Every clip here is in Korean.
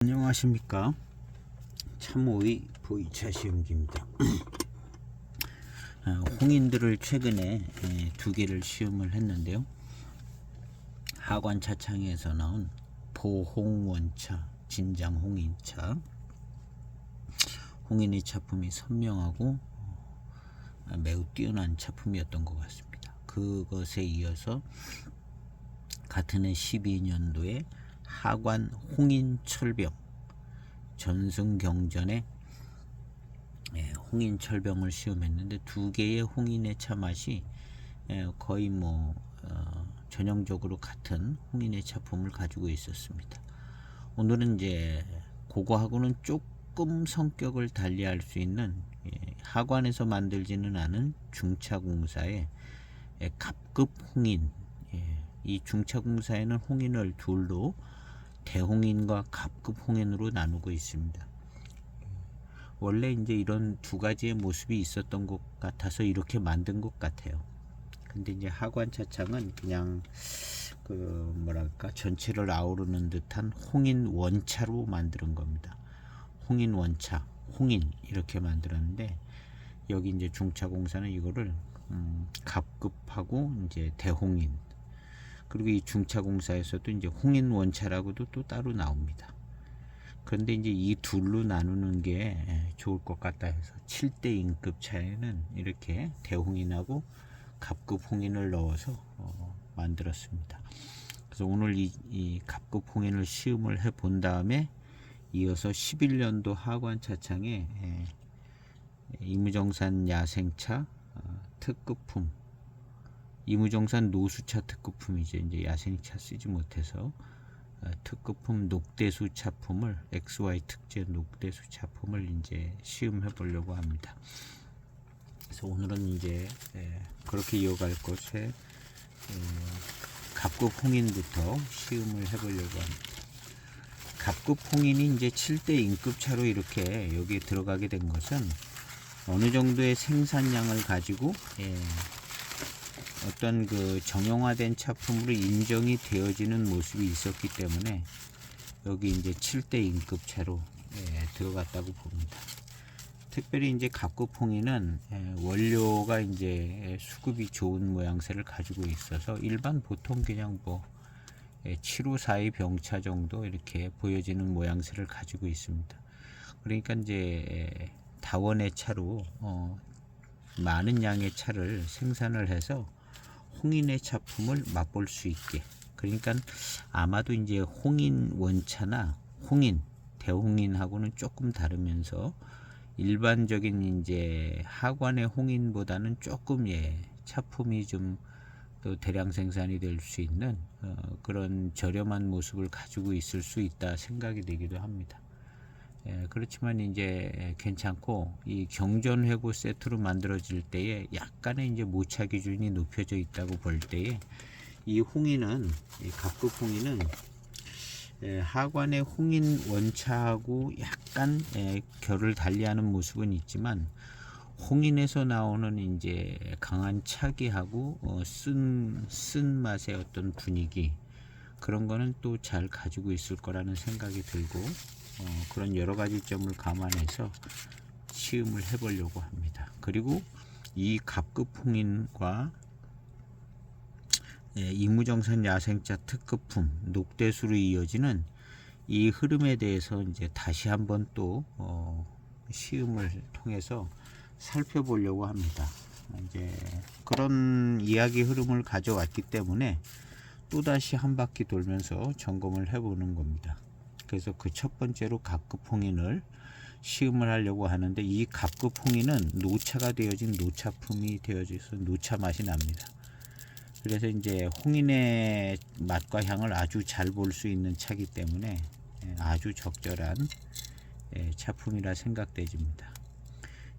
안녕하십니까. 참오의 보이차 시험기입니다. 홍인들을 최근에 두 개를 시험을 했는데요. 하관 차창에서 나온 보홍원차, 진장 홍인차. 홍인의 차품이 선명하고 매우 뛰어난 차품이었던 것 같습니다. 그것에 이어서 같은 해 12년도에 하관 홍인철병, 전승경전에 홍인철병을 시험했는데 두 개의 홍인의 차 맛이 거의 전형적으로 같은 홍인의 차품을 가지고 있었습니다. 오늘은 이제 그거하고는 조금 성격을 달리할 수 있는 하관에서 만들지는 않은 중차공사의 갑급 홍인. 이 중차공사에는 홍인을 둘로 대홍인과 갑급 홍인으로 나누고 있습니다. 원래 이제 이런 두 가지의 모습이 있었던 것 같아서 이렇게 만든 것 같아요. 근데 이제 하관 차창은 그냥 전체를 아우르는 듯한 홍인 원차로 만드는 겁니다. 홍인 원차, 홍인 이렇게 만들었는데 여기 이제 중차공사는 이거를 갑급하고 이제 대홍인, 그리고 이 중차공사에서도 이제 홍인 원차라고도 또 따로 나옵니다. 그런데 이제 이 둘로 나누는 게 좋을 것 같다 해서 7대 인급 차에는 이렇게 대홍인하고 갑급 홍인을 넣어서 만들었습니다. 그래서 오늘 이 갑급 홍인을 시음을 해 본 다음에 이어서 11년도 하관 차창에 이무정산 야생차 특급품, 이무정산 노수차 특급품이죠. 이제 야생차 쓰지 못해서 특급품 녹대수 차품을, XY 특제 녹대수 차품을 이제 시음해 보려고 합니다. 그래서 오늘은 이제 그렇게 이어갈 것에 갑급 홍인부터 시음을 해 보려고 합니다. 갑급 홍인이 이제 7대 인급차로 이렇게 여기에 들어가게 된 것은 어느 정도의 생산량을 가지고 어떤 정형화된 차품으로 인정이 되어지는 모습이 있었기 때문에 여기 이제 7대 인급차로 들어갔다고 봅니다. 특별히 이제 갑급 홍인은 원료가 이제 수급이 좋은 모양새를 가지고 있어서 일반 보통 그냥 7호사의 병차 정도 이렇게 보여지는 모양새를 가지고 있습니다. 그러니까 이제 다원의 차로 많은 양의 차를 생산을 해서 홍인의 차품을 맛볼 수 있게, 그러니까 아마도 이제 홍인 원차나 홍인, 대홍인하고는 조금 다르면서 일반적인 이제 하관의 홍인보다는 조금 차품이 좀 또 대량 생산이 될 수 있는 그런 저렴한 모습을 가지고 있을 수 있다 생각이 되기도 합니다. 그렇지만 이제 괜찮고, 이 경전회고 세트로 만들어질 때에 약간의 이제 모차 기준이 높여져 있다고 볼 때에 이 홍인은, 이 갑급 홍인은 하관의 홍인 원차하고 약간 결을 달리하는 모습은 있지만 홍인에서 나오는 이제 강한 차기하고 쓴 맛의 어떤 분위기, 그런 거는 또 잘 가지고 있을 거라는 생각이 들고 그런 여러 가지 점을 감안해서 시음을 해 보려고 합니다. 그리고 이 갑급 홍인과 이무정산 야생차 특급품 녹대수로 이어지는 이 흐름에 대해서 이제 다시 한번 또 시음을 통해서 살펴보려고 합니다. 이제 그런 이야기 흐름을 가져왔기 때문에 또다시 한 바퀴 돌면서 점검을 해보는 겁니다. 그래서 그 첫 번째로 갑급 홍인을 시음을 하려고 하는데, 이 갑급 홍인은 노차가 되어진 노차품이 되어져서 노차 맛이 납니다. 그래서 이제 홍인의 맛과 향을 아주 잘 볼 수 있는 차기 때문에 아주 적절한 차품이라 생각되집니다.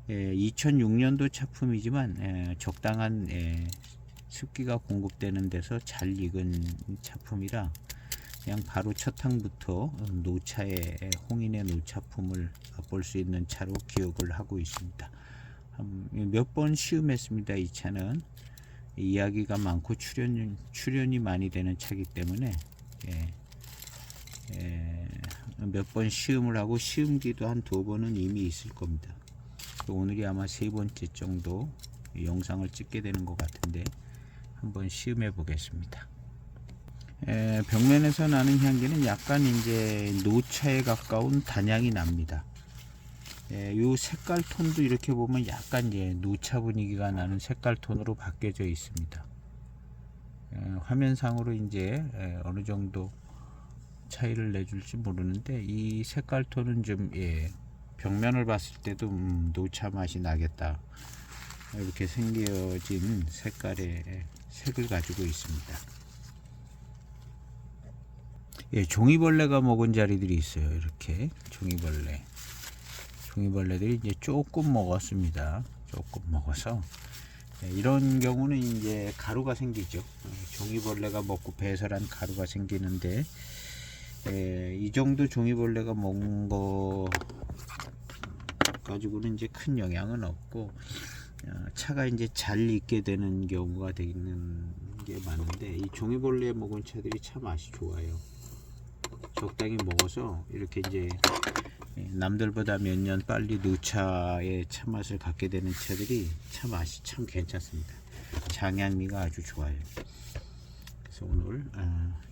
2006년도 차품이지만 적당한 습기가 공급되는 데서 잘 익은 차품이라 그냥 바로 첫 항부터 노차의 홍인의 노차품을 맛볼 수 있는 차로 기억을 하고 있습니다. 몇 번 시음했습니다. 이 차는 이야기가 많고 출연이 많이 되는 차이기 때문에 몇 번 시음을 하고 시음기도 한 2번은 이미 있을 겁니다. 오늘이 아마 3번째 정도 영상을 찍게 되는 것 같은데 한번 시음해 보겠습니다. 벽면에서 나는 향기는 약간 이제 노차에 가까운 단향이 납니다. 요 색깔 톤도 이렇게 보면 약간 이제 노차 분위기가 나는 색깔 톤으로 바뀌어져 있습니다. 화면상으로 이제 어느 정도 차이를 내줄지 모르는데 이 색깔 톤은 좀 벽면을 봤을 때도 노차 맛이 나겠다, 이렇게 생겨진 색깔의 색을 가지고 있습니다. 종이벌레가 먹은 자리들이 있어요. 이렇게 종이벌레들이 이제 조금 먹었습니다. 조금 먹어서 이런 경우는 이제 가루가 생기죠. 종이벌레가 먹고 배설한 가루가 생기는데 이 정도 종이벌레가 먹은 거 가지고는 이제 큰 영향은 없고 차가 이제 잘 익게 되는 경우가 되는 게 많은데, 이 종이벌레 먹은 차들이 참 맛이 좋아요. 적당히 먹어서 이렇게 이제 남들보다 몇 년 빨리 노차의 참맛을 갖게 되는 차들이 참 맛이 참 괜찮습니다. 장향미가 아주 좋아요. 그래서 오늘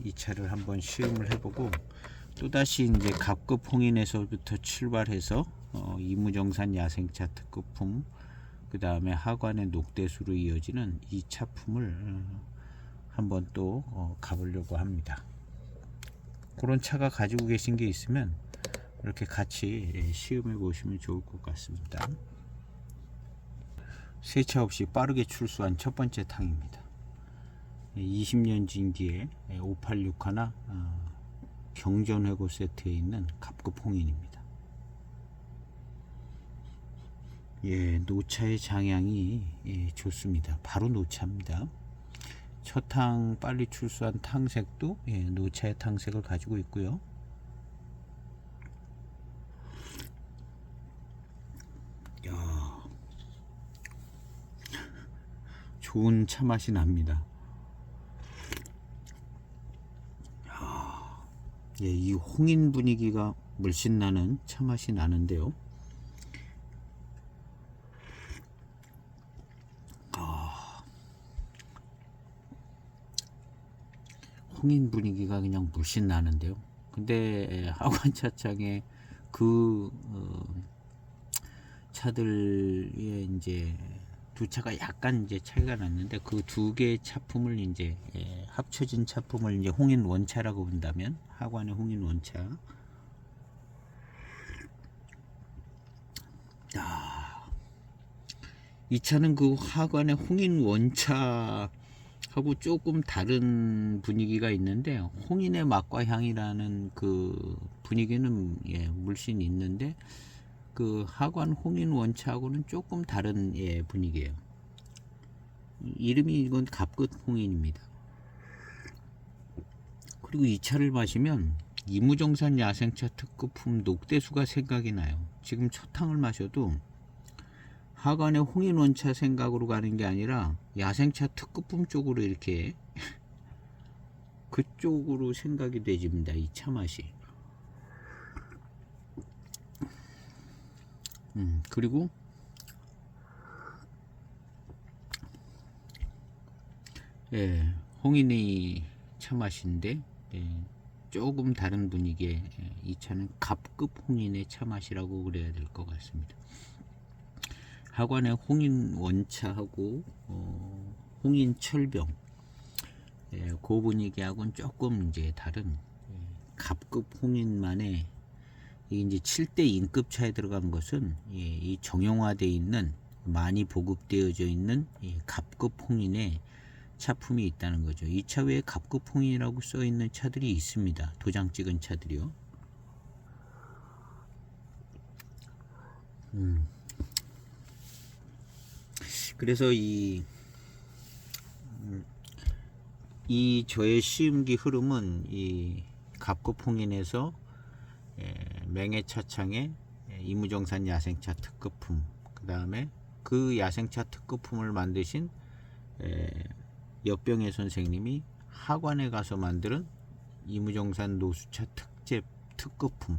이 차를 한번 시음을 해보고 또다시 이제 갑급 홍인에서부터 출발해서 이무정산 야생차 특급품, 그 다음에 하관의 녹대수로 이어지는 이 차품을 한번 또 가보려고 합니다. 그런 차가 가지고 계신 게 있으면 이렇게 같이 시음해 보시면 좋을 것 같습니다. 세차 없이 빠르게 출수한 첫 번째 탕입니다. 20년 진기에 586 하나 경전회고 세트에 있는 갑급 홍인입니다. 노차의 장향이 좋습니다. 바로 노차입니다. 첫 탕 빨리 출수한 탕색도 노차의 탕색을 가지고 있고요. 좋은 차 맛이 납니다. 이 홍인 분위기가 물씬 나는 차 맛이 나는데요. 홍인 분위기가 그냥 물씬 나는데요. 근데 하관차창에 그 차들의 이제 두 차가 약간 이제 차이가 났는데, 그 두 개의 차품을 이제 합쳐진 차품을 이제 홍인 원차라고 본다면, 하관의 홍인 원차. 이 차는 그 하관의 홍인 원차 하고 조금 다른 분위기가 있는데, 홍인의 맛과 향이라는 그 분위기는 물씬 있는데, 그 하관 홍인 원차하고는 조금 다른 분위기예요. 이름이 이건 갑급 홍인입니다. 그리고 이 차를 마시면 이무정산 야생차 특급품 녹대수가 생각이 나요. 지금 첫 탕을 마셔도 하관의 홍인 원차 생각으로 가는 게 아니라 야생차 특급품 쪽으로 이렇게 그쪽으로 생각이 되집니다. 이 차 맛이. 그리고 홍인의 차 맛인데 조금 다른 분위기의 이 차는 갑급 홍인의 차 맛이라고 그래야 될 것 같습니다. 하관의 홍인 원차하고 홍인 철병, 그 분위기하고는 조금 이제 다른 갑급 홍인만의, 이제 7대 인급 차에 들어간 것은 이 정형화되어 있는, 많이 보급되어져 있는 갑급 홍인의 차품이 있다는 거죠. 이 차 외에 갑급 홍인이라고 써 있는 차들이 있습니다. 도장 찍은 차들이요. 그래서 이 저의 시음기 흐름은 이 갑급 홍인에서 맹해차창에 이무정산 야생차 특급품, 그 다음에 그 야생차 특급품을 만드신 역병의 선생님이 하관에 가서 만드는 이무정산 노수차 특급품.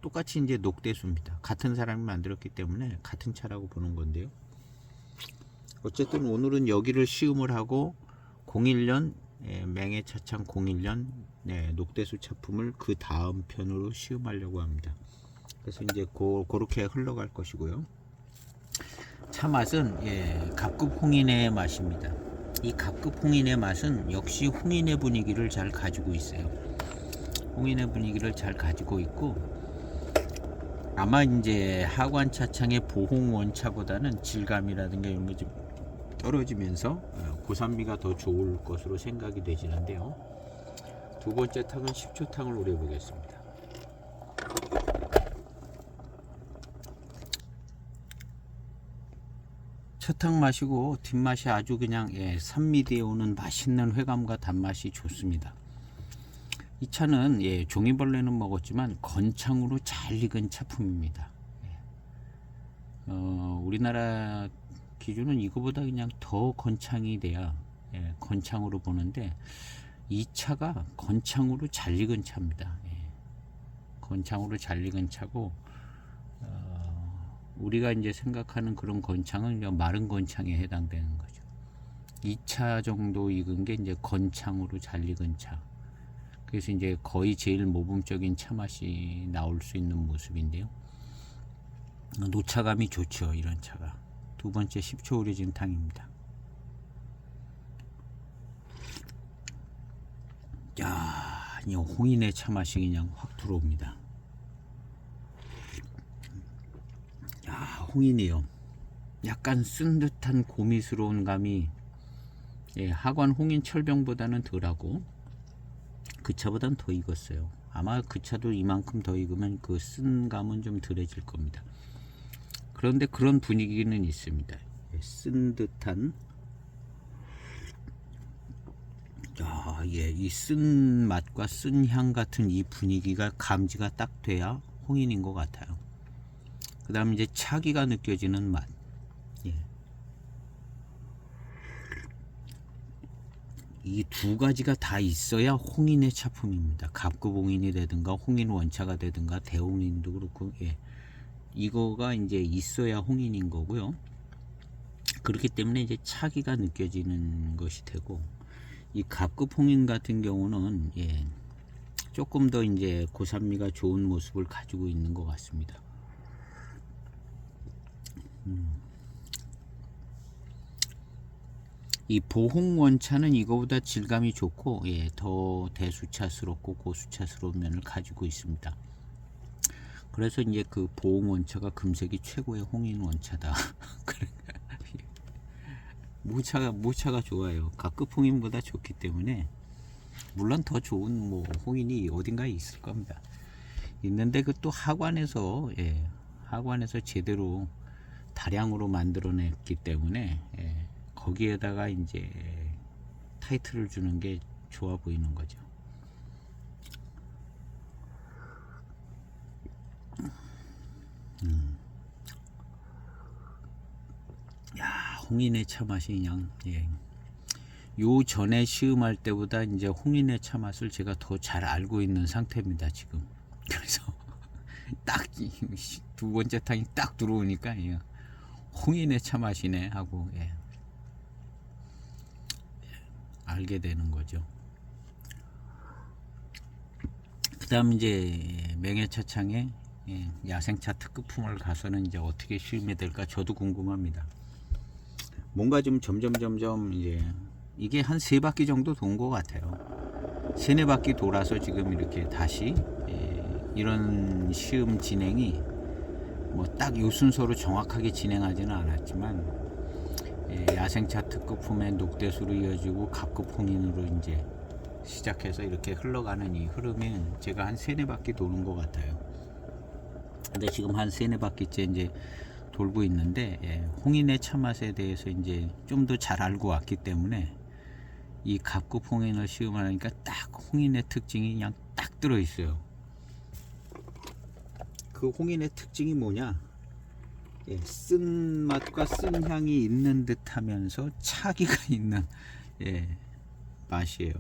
똑같이 이제 녹대수입니다. 같은 사람이 만들었기 때문에 같은 차라고 보는 건데요. 어쨌든 오늘은 여기를 시음을 하고 01년 맹해차창 01년 녹대수 차품을 그 다음 편으로 시음하려고 합니다. 그래서 이제 그렇게 흘러갈 것이고요. 차 맛은 갑급 홍인의 맛입니다. 이 갑급 홍인의 맛은 역시 홍인의 분위기를 잘 가지고 있어요. 홍인의 분위기를 잘 가지고 있고, 아마 이제 하관 차창의 보홍 원차보다는 질감이라든가 이런 게 좀 떨어지면서 고산미가 더 좋을 것으로 생각이 되지는데요. 두 번째 탕은 10초 탕을 우려 보겠습니다. 첫 탕 마시고 뒷맛이 아주 그냥 산미대에 오는 맛있는 회감과 단맛이 좋습니다. 이 차는 종이벌레는 먹었지만 건창으로 잘 익은 차품입니다. 우리나라 기준은 이거보다 그냥 더 건창이 돼야 건창으로 보는데, 이 차가 건창으로 잘 익은 차입니다. 건창으로 잘 익은 차고, 우리가 이제 생각하는 그런 건창은 그냥 마른 건창에 해당되는 거죠. 2차 정도 익은 게 이제 건창으로 잘 익은 차. 그래서 이제 거의 제일 모범적인 차 맛이 나올 수 있는 모습인데요. 노차감이 좋죠, 이런 차가. 두 번째 10초 우려진 탕입니다. 야, 이 홍인의 차 맛이 그냥 확 들어옵니다. 야, 홍인이요. 약간 쓴 듯한 고미스러운 감이 하관 홍인 철병보다는 덜하고, 그 차보단 더 익었어요. 아마 그 차도 이만큼 더 익으면 그 쓴 감은 좀 덜해질 겁니다. 그런데 그런 분위기는 있습니다. 쓴 듯한, 이 쓴 맛과 쓴 향 같은 이 분위기가 감지가 딱 돼야 홍인인 것 같아요. 그 다음 이제 차기가 느껴지는 맛. 이 두 가지가 다 있어야 홍인의 차품입니다. 갑급 홍인이 되든가 홍인 원차가 되든가 대홍인도 그렇고, 이거가 이제 있어야 홍인인 거고요. 그렇기 때문에 이제 차기가 느껴지는 것이 되고, 이 갑급 홍인 같은 경우는 조금 더 이제 고산미가 좋은 모습을 가지고 있는 것 같습니다. 이 보홍 원차는 이거보다 질감이 좋고 더 대수차스럽고 고수차스러운 면을 가지고 있습니다. 그래서 이제 그 보홍 원차가 금색이 최고의 홍인 원차다. 모차가 좋아요. 갑급 홍인보다 좋기 때문에, 물론 더 좋은 홍인이 어딘가에 있을 겁니다. 있는데 그 또 하관에서 제대로 다량으로 만들어냈기 때문에 거기에다가 이제 타이틀을 주는 게 좋아 보이는 거죠. 야, 홍인의 차 맛이 그냥 요 전에 시음할 때보다 이제 홍인의 차 맛을 제가 더 잘 알고 있는 상태입니다, 지금. 그래서 딱 두 번째 탕이 딱 들어오니까 홍인의 차 맛이네 하고 알게 되는 거죠. 그 다음 이제 맹해차창에 야생차 특급품을 가서는 이제 어떻게 시음이 될까 저도 궁금합니다. 뭔가 좀 점점 이제 이게 한 3바퀴 정도 돈 것 같아요. 3-4바퀴 돌아서 지금 이렇게 다시 이런 시음 진행이 딱 요 순서로 정확하게 진행하지는 않았지만, 야생차 특급품의 녹대수로 이어지고 갑급 홍인으로 이제 시작해서 이렇게 흘러가는 이 흐름은 제가 한 3-4바퀴 도는 것 같아요. 근데 지금 한 3-4바퀴째 이제 돌고 있는데, 홍인의 차맛에 대해서 이제 좀 더 잘 알고 왔기 때문에 이 갑급 홍인을 시음하니까 딱 홍인의 특징이 그냥 딱 들어 있어요. 그 홍인의 특징이 뭐냐? 쓴 맛과 쓴 향이 있는 듯 하면서 차기가 있는 맛이에요.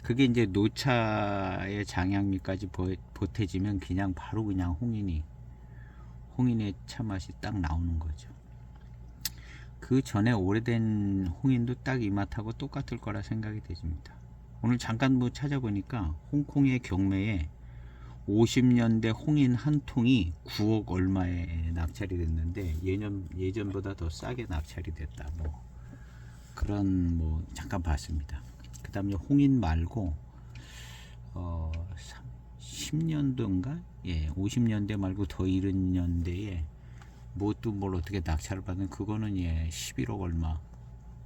그게 이제 노차의 장향미까지 보태지면 그냥 바로 그냥 홍인의 차 맛이 딱 나오는 거죠. 그 전에 오래된 홍인도 딱 이 맛하고 똑같을 거라 생각이 되집니다. 오늘 잠깐 뭐 찾아보니까 홍콩의 경매에 50년대 홍인 한 통이 9억 얼마에 낙찰이 됐는데 예전보다 더 싸게 낙찰이 됐다. 뭐 그런 뭐 잠깐 봤습니다. 그 다음에 홍인 말고 10년도인가? 예, 50년대 말고 더 이른 년대에 뭘 어떻게 낙찰을 받은 그거는 예 11억 얼마.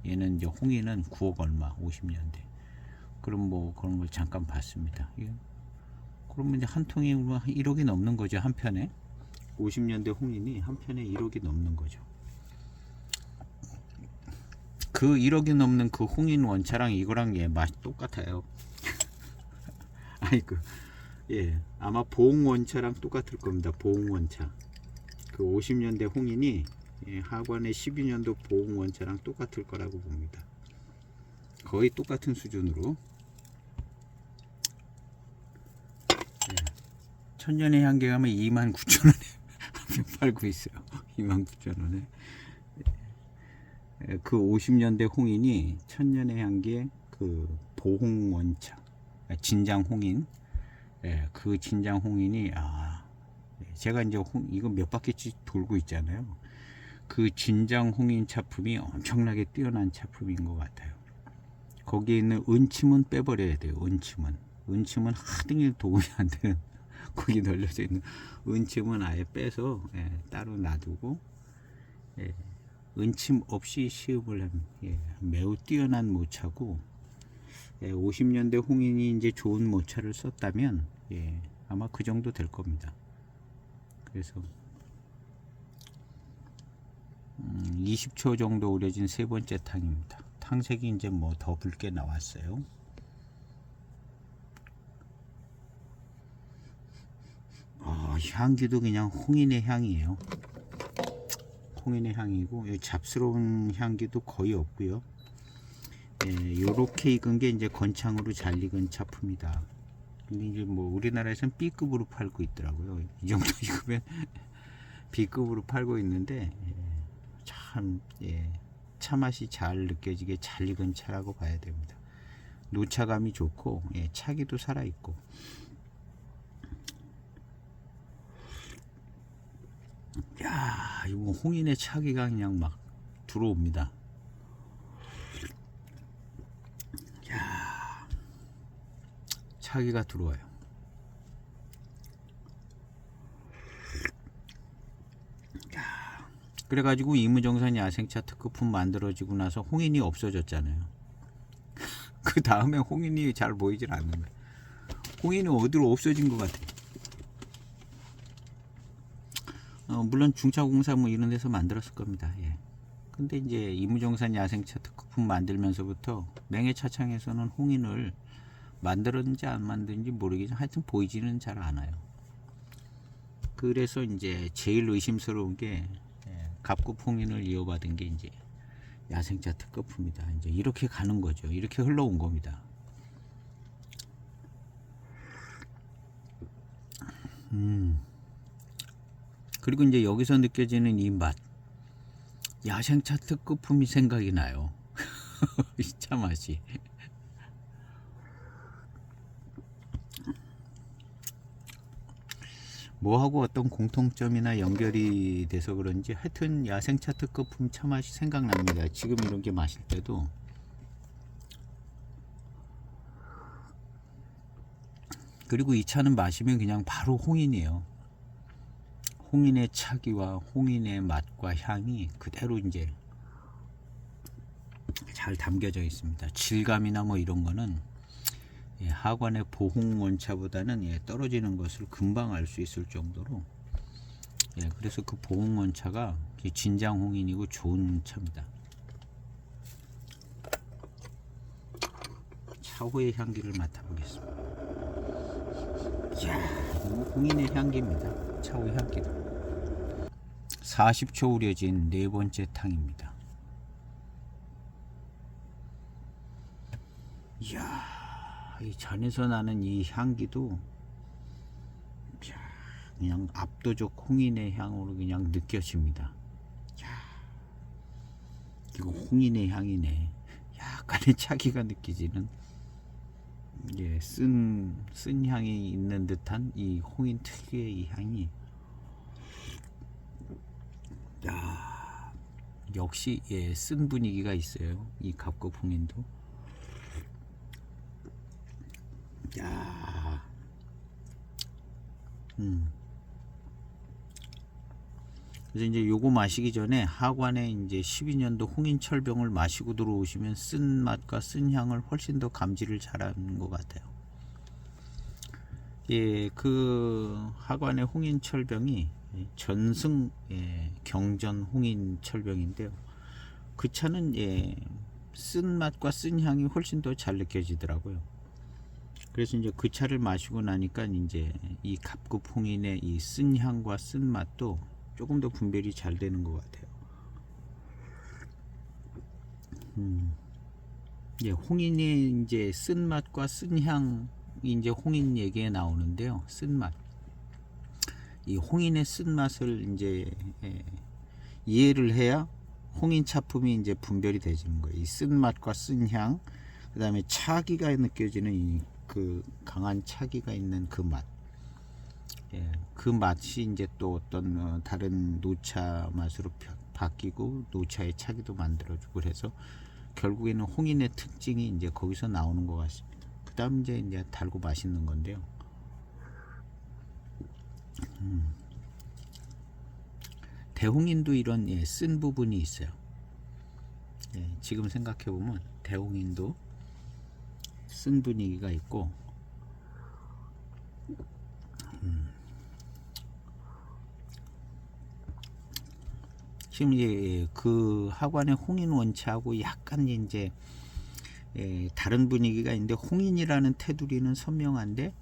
얘는 이제 홍인은 9억 얼마 50년대. 그럼 뭐 그런 걸 잠깐 봤습니다. 예. 그러면 이제 한 통이 1억이 넘는 거죠. 한 편에 50년대 홍인이 한 편에 1억이 넘는 거죠. 그 1억이 넘는 그 홍인 원차랑 이거랑 예 맛이 똑같아요. 아이고 예 아마 보홍 원차랑 똑같을 겁니다. 보홍 원차 그 50년대 홍인이 예, 하관의 12년도 보홍 원차랑 똑같을 거라고 봅니다. 거의 똑같은 수준으로 예. 천년의 향기 가면 29,000원에 팔고 있어요. 29,000원에 그 50년대 홍인이 천년의 향기의 그 보홍 원차 진장 홍인 그 진장 홍인이 제가 이제 이거 몇 바퀴씩 돌고 있잖아요. 그 진장 홍인 차품이 엄청나게 뛰어난 차품인 것 같아요. 거기에 있는 은침은 빼버려야 돼요. 은침은 하등이 도움이 안 되는 거기 널려져 있는 은침은 아예 빼서 따로 놔두고 은침 없이 시음을 하면 매우 뛰어난 모차고 50년대 홍인이 이제 좋은 모차를 썼다면 아마 그 정도 될 겁니다. 그래서 20초 정도 우려진 세 번째 탕입니다. 탕색이 이제 뭐 더 붉게 나왔어요. 향기도 그냥 홍인의 향이에요. 홍인의 향이고 잡스러운 향기도 거의 없고요. 요렇게 익은 게 이제 건창으로 잘 익은 차품이다. 근데 이제 뭐 우리나라에서는 B급으로 팔고 있더라고요. 이 정도 익으면 B급으로 팔고 있는데 참 차 맛이 잘 느껴지게 잘 익은 차라고 봐야 됩니다. 노차감이 좋고 차기도 살아 있고. 야, 이거 홍인의 차기가 그냥 막 들어옵니다. 야, 차기가 들어와요. 야, 그래가지고 이무정산 야생차 특급품 만들어지고 나서 홍인이 없어졌잖아요. 그 다음에 홍인이 잘 보이질 않는 거예요. 홍인이 어디로 없어진 것 같아요. 물론 중차공사 뭐 이런 데서 만들었을 겁니다. 근데 이제 이무정산 야생차 특급품 만들면서부터 맹해차창에서는 홍인을 만들었는지 안 만드는지 모르겠지만 하여튼 보이지는 잘 않아요. 그래서 이제 제일 의심스러운 게 갑급 홍인을 이어받은 게 이제 야생차 특급품이다. 이제 이렇게 가는 거죠. 이렇게 흘러온 겁니다. 그리고 이제 여기서 느껴지는 이 맛, 야생차 특급품이 생각이 나요. 이 차 맛이. 뭐하고 어떤 공통점이나 연결이 돼서 그런지 하여튼 야생차 특급품 차 맛이 생각납니다. 지금 이런 게 마실 때도. 그리고 이 차는 마시면 그냥 바로 홍인이에요. 홍인의 차기와 홍인의 맛과 향이 그대로 이제 잘 담겨져 있습니다. 질감이나 뭐 이런 거는 하관의 보홍 원차보다는 떨어지는 것을 금방 알 수 있을 정도로 그래서 그 보홍 원차가 진장 홍인이고 좋은 차입니다. 차후의 향기를 맡아보겠습니다. 이야, 홍인의 향기입니다. 차후의 향기도. 40초 우려진 네 번째 탕입니다. 이야, 이 잔에서 나는 이 향기도 그냥 압도적 홍인의 향으로 그냥 느껴집니다. 이거 홍인의 향이네. 약간의 차기가 느껴지는, 예, 쓴 향이 있는 듯한 이 홍인 특유의 이 향이, 야, 역시 예, 쓴 분위기가 있어요. 이 갑급 홍인도. 야, 그래서 이제 요거 마시기 전에 하관에 이제 12년도 홍인철병을 마시고 들어오시면 쓴 맛과 쓴 향을 훨씬 더 감지를 잘하는 것 같아요. 예, 그 하관의 홍인철병이 전승, 예, 경전 홍인철병인데요. 그 차는 예, 쓴 맛과 쓴 향이 훨씬 더 잘 느껴지더라고요. 그래서 이제 그 차를 마시고 나니까 이제 이 갑급 홍인의 이 쓴 향과 쓴 맛도 조금 더 분별이 잘 되는 것 같아요. 예, 홍인의 이제 쓴 맛과 쓴 향이 이제 홍인 얘기에 나오는데요. 쓴 맛. 이 홍인의 쓴 맛을 이제 이해를 해야 홍인 차품이 이제 분별이 되지는 거예요. 이 쓴 맛과 쓴 향, 그 다음에 차기가 느껴지는 이 그 강한 차기가 있는 그 맛. 예, 그 맛이 이제 또 어떤 다른 노차 맛으로 바뀌고 노차의 차기도 만들어주고 그래서 결국에는 홍인의 특징이 이제 거기서 나오는 것 같습니다. 그 다음 이제 달고 맛있는 건데요. 대홍인도 이런 예, 쓴 부분이 있어요. 예, 지금 생각해 보면 대홍인도 쓴 분위기가 있고, 지금 이제 그 하관의 홍인 원차하고 약간 이제 다른 분위기가 있는데, 홍인이라는 테두리는 선명한데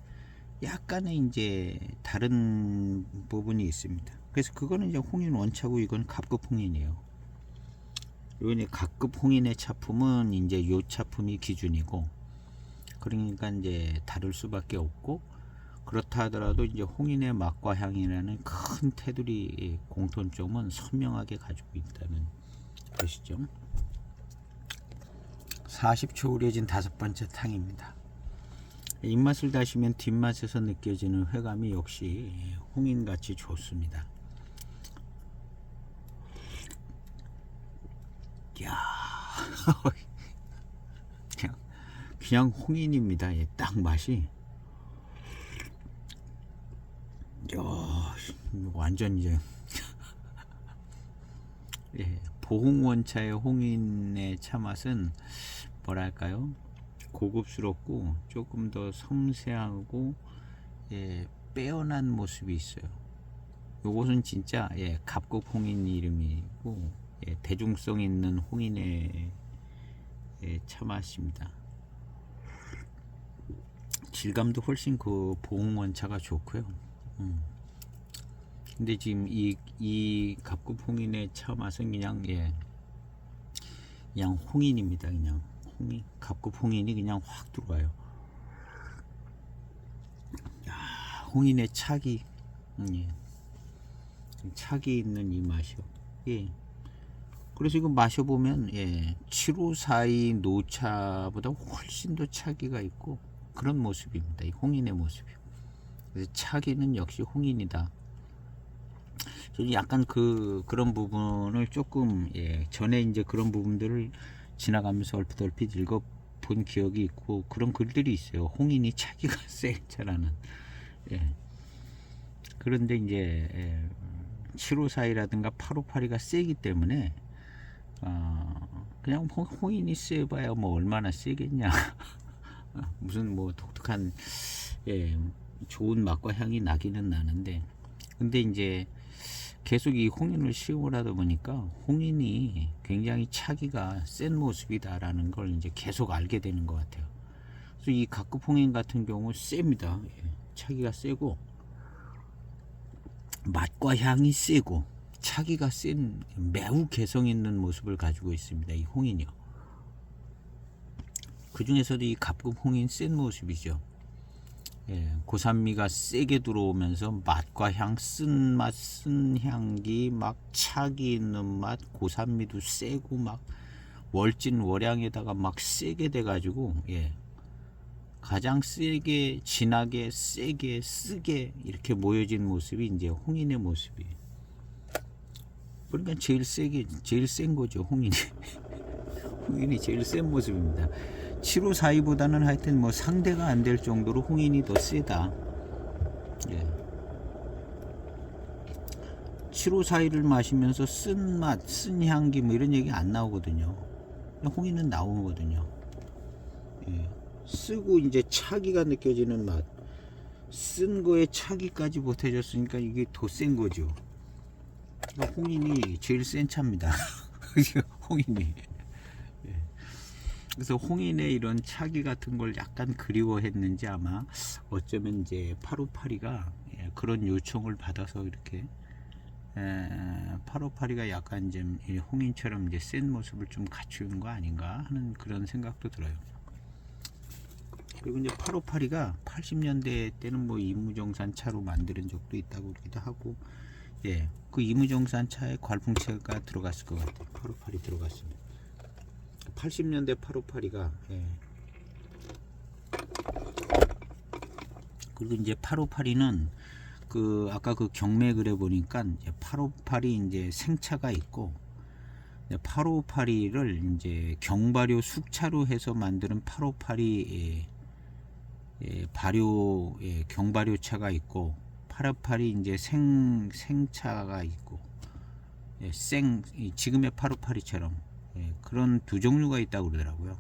약간의 이제 다른 부분이 있습니다. 그래서 그거는 이제 홍인 원차고 이건 갑급 홍인이에요. 이번에 갑급 홍인의 차품은 이제 요 차품이 기준이고, 그러니까 이제 다를 수밖에 없고, 그렇다 하더라도 이제 홍인의 맛과 향이라는 큰 테두리 공통점은 선명하게 가지고 있다는 것이죠. 40초 우려진 5번째 탕입니다. 입맛을 다시면 뒷맛에서 느껴지는 회감이 역시 홍인같이 좋습니다. 이야, 그냥 홍인입니다. 예, 딱 맛이. 이야, 완전 이제 예, 보홍원차의 홍인의 차맛은 뭐랄까요, 고급스럽고 조금 더 섬세하고 예, 빼어난 모습이 있어요. 요것은 진짜 예, 갑급 홍인 이름이고 예, 대중성 있는 홍인의 예, 차맛입니다. 질감도 훨씬 그 보홍원차가 좋고요. 근데 지금 이 갑급 홍인의 차 맛은 그냥 예, 그냥 홍인입니다. 그냥 홍인, 갑급 홍인이 그냥 확 들어와요. 야, 홍인의 차기, 예, 차기 있는 이 맛이요. 예. 그래서 이거 마셔보면 예, 754이 노차보다 훨씬 더 차기가 있고 그런 모습입니다. 이 홍인의 모습이요. 그래서 차기는 역시 홍인이다. 저는 약간 그런 부분을 조금 예, 전에 이제 그런 부분들을 지나가면서 얼핏 읽어본 기억이 있고, 그런 글들이 있어요. 홍인이 차기가 세차라는. 예. 그런데 이제 예, 754이라든가 858이가 세기 때문에 그냥 홍인이 세봐야 뭐 얼마나 세겠냐. 무슨 뭐 독특한 예, 좋은 맛과 향이 나기는 나는데, 근데 이제 계속 이 홍인을 시음을 하다 보니까 홍인이 굉장히 차기가 센 모습이다라는 걸 이제 계속 알게 되는 것 같아요. 그래서 이 갑급 홍인 같은 경우 셉니다. 예, 차기가 세고 맛과 향이 세고 차기가 센 매우 개성 있는 모습을 가지고 있습니다. 이 홍인이요. 그 중에서도 이 갑급 홍인 센 모습이죠. 예, 고산미가 세게 들어오면서 맛과 향, 쓴맛, 쓴 향기, 막 착이 있는 맛, 고산미도 세고 막 월진 월향에다가 막 세게 돼가지고, 예, 가장 세게, 진하게, 세게, 쓰게 이렇게 모여진 모습이 이제 홍인의 모습이에요. 그러니까 제일 세게, 제일 센 거죠, 홍인이. 홍인이 제일 센 모습입니다. 7542보다는 하여튼 뭐 상대가 안 될 정도로 홍인이 더 세다. 예. 7542를 마시면서 쓴 맛, 쓴 향기 뭐 이런 얘기 안 나오거든요. 홍인은 나오거든요. 예. 쓰고 이제 차기가 느껴지는 맛. 쓴 거에 차기까지 보태줬으니까 이게 더 센 거죠. 그러니까 홍인이 제일 센 차입니다. 홍인이. 그래서 홍인의 이런 차기 같은 걸 약간 그리워했는지 아마 어쩌면 이제 8582가 그런 요청을 받아서 이렇게 8582가 약간 좀 홍인처럼 이제 센 모습을 좀 갖추는 거 아닌가 하는 그런 생각도 들어요. 그리고 이제 8582가 80년대 때는 뭐 이무정산 차로 만드는 적도 있다고 그러기도 하고, 예, 그 이무정산 차에 괄풍체가 들어갔을 것 같아요. 8582 들어갔습니다. 80년대 8582가, 예. 그리고 이제 8582는 그 아까 그 경매 글에 보니까 8582 이제 생차가 있고, 8582를 이제 경발효 숙차로 해서 만드는 8582 발효 경발효차가 있고, 8582 이제 생차가 있고, 지금의 8582처럼 그런 두 종류가 있다고 그러더라고요.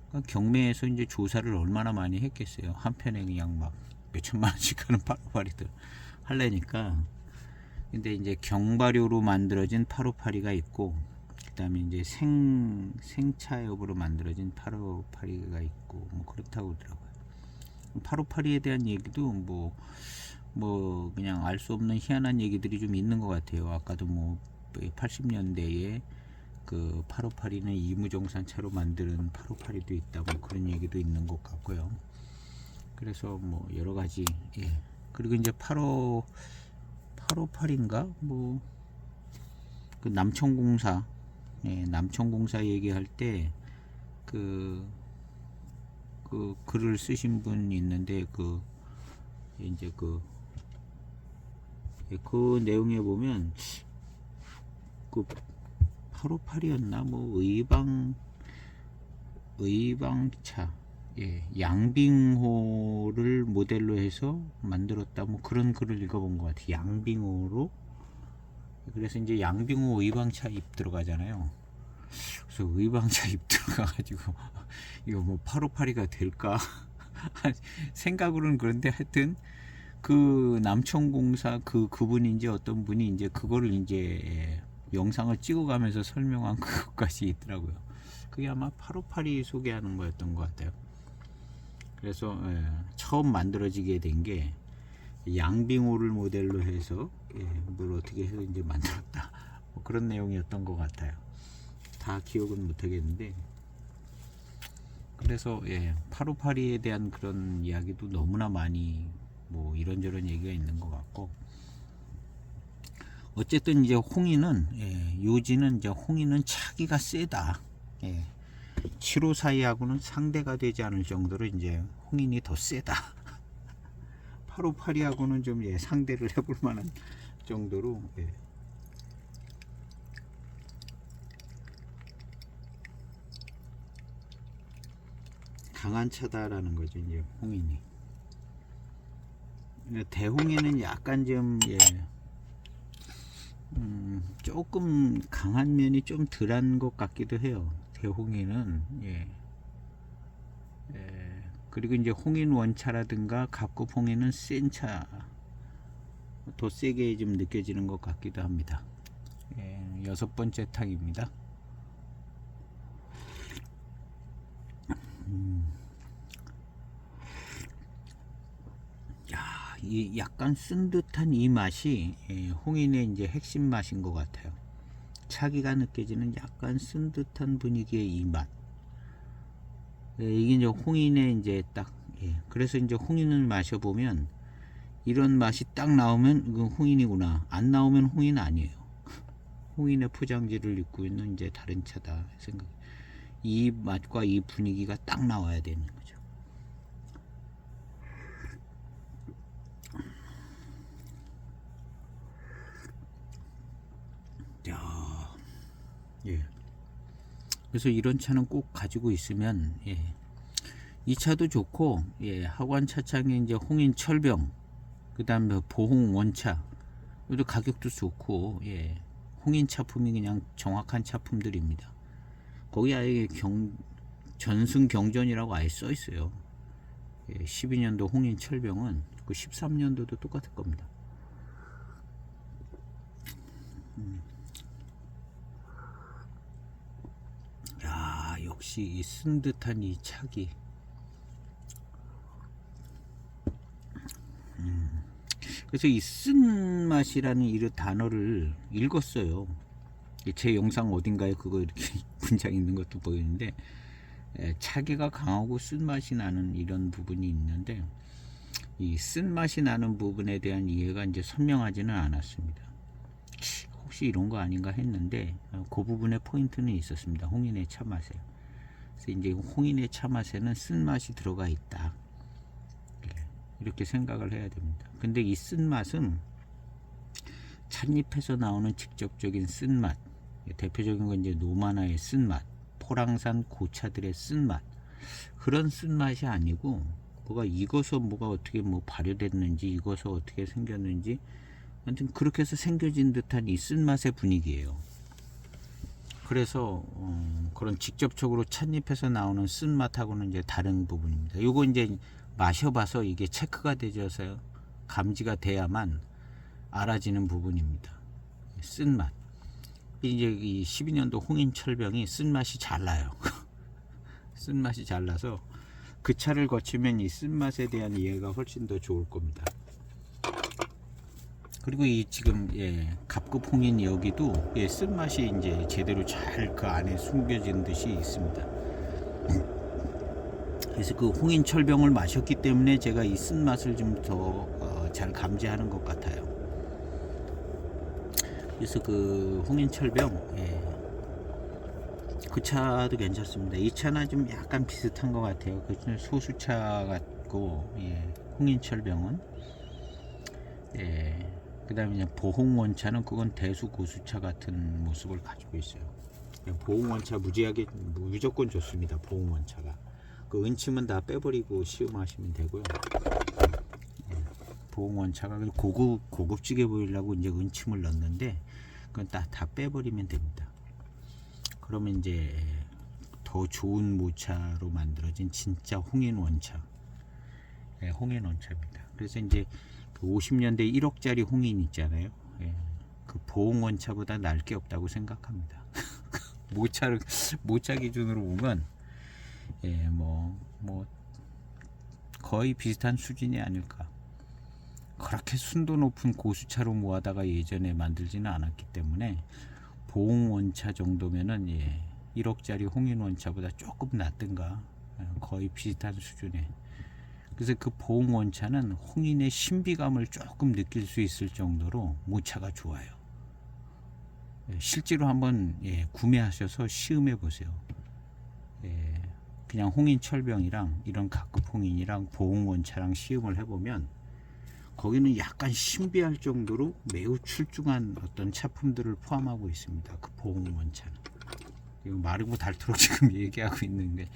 그러니까 경매에서 이제 조사를 얼마나 많이 했겠어요. 한 편에 그냥 막 몇천만 원씩 하는 8582들 하려니까. 근데 이제 경발효로 만들어진 8582가 있고, 그 다음에 이제 생차엽으로 만들어진 8582가 있고, 뭐 그렇다고 그러더라고요. 8582에 대한 얘기도 뭐 그냥 알 수 없는 희한한 얘기들이 좀 있는 것 같아요. 아까도 뭐 80년대에 그 8582는 이무정산 차로 만드는 8582도 있다, 뭐 그런 얘기도 있는 것 같고요. 그래서 뭐 여러 가지, 예. 그리고 이제 8582인가 뭐 그 남천공사, 예, 남천공사 얘기할 때 그 글을 쓰신 분이 있는데 이제 그 내용에 보면 그 8582였나 뭐 의방차, 예, 양빙호를 모델로 해서 만들었다, 뭐 그런 글을 읽어본 것 같아요. 양빙호로. 그래서 이제 양빙호 의방차 잎 들어가잖아요. 그래서 의방차 잎 들어가가지고 이거 뭐 8582가 될까 생각으로는 그런데, 하여튼 그 남천공사 그분이 이제 어떤 분이 이제 그거를 이제 영상을 찍어가면서 설명한 그것까지 있더라고요. 그게 아마 8582 소개하는 거였던 것 같아요. 그래서 처음 만들어지게 된 게 양빙호를 모델로 해서 뭘 어떻게 해서 이제 만들었다, 뭐 그런 내용이었던 것 같아요. 다 기억은 못하겠는데, 그래서 8582에 대한 그런 이야기도 너무나 많이 뭐 이런저런 얘기가 있는 것 같고, 어쨌든 이제 홍인은 요지는 이제 홍인은 차기가 세다. 7542하고는 상대가 되지 않을 정도로 이제 홍인이 더 세다. 8582하고는 좀 상대를 해볼 만한 정도로 강한 차다라는 거죠, 이제 홍인이. 대홍에는 약간 좀 조금 강한 면이 좀 덜한 것 같기도 해요. 대홍에는 그리고 이제 홍인 원차라든가 갑급 홍인은 센 차, 더 세게 좀 느껴지는 것 같기도 합니다. 6번째 탕입니다. 이 약간 쓴 듯한 이 맛이 홍인의 이제 핵심 맛인 것 같아요. 차기가 느껴지는 약간 쓴 듯한 분위기의 이 맛. 이게 이제 홍인의 이제 딱, 그래서 이제 홍인을 마셔보면 이런 맛이 딱 나오면 이건 홍인이구나. 안 나오면 홍인 아니에요. 홍인의 포장지를 입고 있는 이제 다른 차다 생각. 이 맛과 이 분위기가 딱 나와야 되는 거죠. 야, 그래서 이런 차는 꼭 가지고 있으면, 이 차도 좋고, 하관 차창에 이제 홍인 철병, 그 다음에 보홍 원차, 이것도 가격도 좋고, 홍인 차품이 그냥 정확한 차품들입니다. 거기 아예 전승 경전이라고 아예 써 있어요. 12년도 홍인 철병은 그 13년도도 똑같을 겁니다. 야, 역시 이 쓴 듯한 이 차기. 그래서 이 쓴맛이라는 이 단어를 읽었어요. 제 영상 어딘가에 그거 이렇게 문장 있는 것도 보이는데, 차기가 강하고 쓴맛이 나는 이런 부분이 있는데, 이 쓴맛이 나는 부분에 대한 이해가 이제 선명하지는 않았습니다. 혹시 이런 거 아닌가 했는데, 그 부분에 포인트는 있었습니다. 홍인의 차 맛에. 그래서 이제 홍인의 차 맛에는 쓴맛이 들어가 있다. 이렇게 생각을 해야 됩니다. 근데 이 쓴맛은 찻잎에서 나오는 직접적인 쓴맛, 대표적인 건 이제 노마나의 쓴맛, 포랑산 고차들의 쓴맛, 그런 쓴맛이 아니고 뭐가 익어서 뭐가 어떻게 뭐 발효됐는지, 익어서 어떻게 생겼는지, 아무튼 그렇게 해서 생겨진 듯한 이 쓴맛의 분위기예요. 그래서 그런 직접적으로 찻잎에서 나오는 쓴맛하고는 이제 다른 부분입니다. 요거 이제 마셔봐서 이게 체크가 되져서 감지가 돼야만 알아지는 부분입니다. 쓴맛. 이제 이 12년도 홍인 철병이 쓴맛이 잘 나요. 쓴맛이 잘 나서 그 차를 거치면 이 쓴맛에 대한 이해가 훨씬 더 좋을 겁니다. 그리고 이 지금 갑급 홍인 여기도 쓴맛이 이제 제대로 잘 그 안에 숨겨진 듯이 있습니다. 그래서 그 홍인 철병을 마셨기 때문에 제가 이 쓴맛을 좀 더 잘 감지하는 것 같아요. 그래서 그 홍인 철병, 그 차도 괜찮습니다. 이 차나 좀 약간 비슷한 것 같아요. 그 소수차 같고, 홍인 철병은, 그 다음에 이제 보홍원차는 그건 대수고수차 같은 모습을 가지고 있어요. 보홍원차 무조건 좋습니다. 보홍원차가. 그 은침은 다 빼버리고 시음하시면 되고요. 보홍원차가 고급지게 보이려고 이제 은침을 넣는데, 그건 다 빼버리면 됩니다. 그러면 이제 더 좋은 모차로 만들어진 진짜 홍인원차, 홍인원차입니다. 그래서 이제 그 50년대 1억짜리 홍인 있잖아요. 그 보홍원차보다 날 게 없다고 생각합니다. 모차 기준으로 보면 뭐 거의 비슷한 수준이 아닐까. 그렇게 순도 높은 고수차로 모아다가 예전에 만들지는 않았기 때문에 보홍원차 정도면은 1억짜리 홍인원차보다 조금 낫든가 거의 비슷한 수준에. 그래서 그 보홍원차는 홍인의 신비감을 조금 느낄 수 있을 정도로 모차가 좋아요. 실제로 한번 구매하셔서 시음해 보세요. 그냥 홍인 철병이랑 이런 각급 홍인이랑 보홍원차랑 시음을 해보면 거기는 약간 신비할 정도로 매우 출중한 어떤 차품들을 포함하고 있습니다. 그 보홍원차는. 이거 마르고 닳도록 지금 얘기하고 있는 게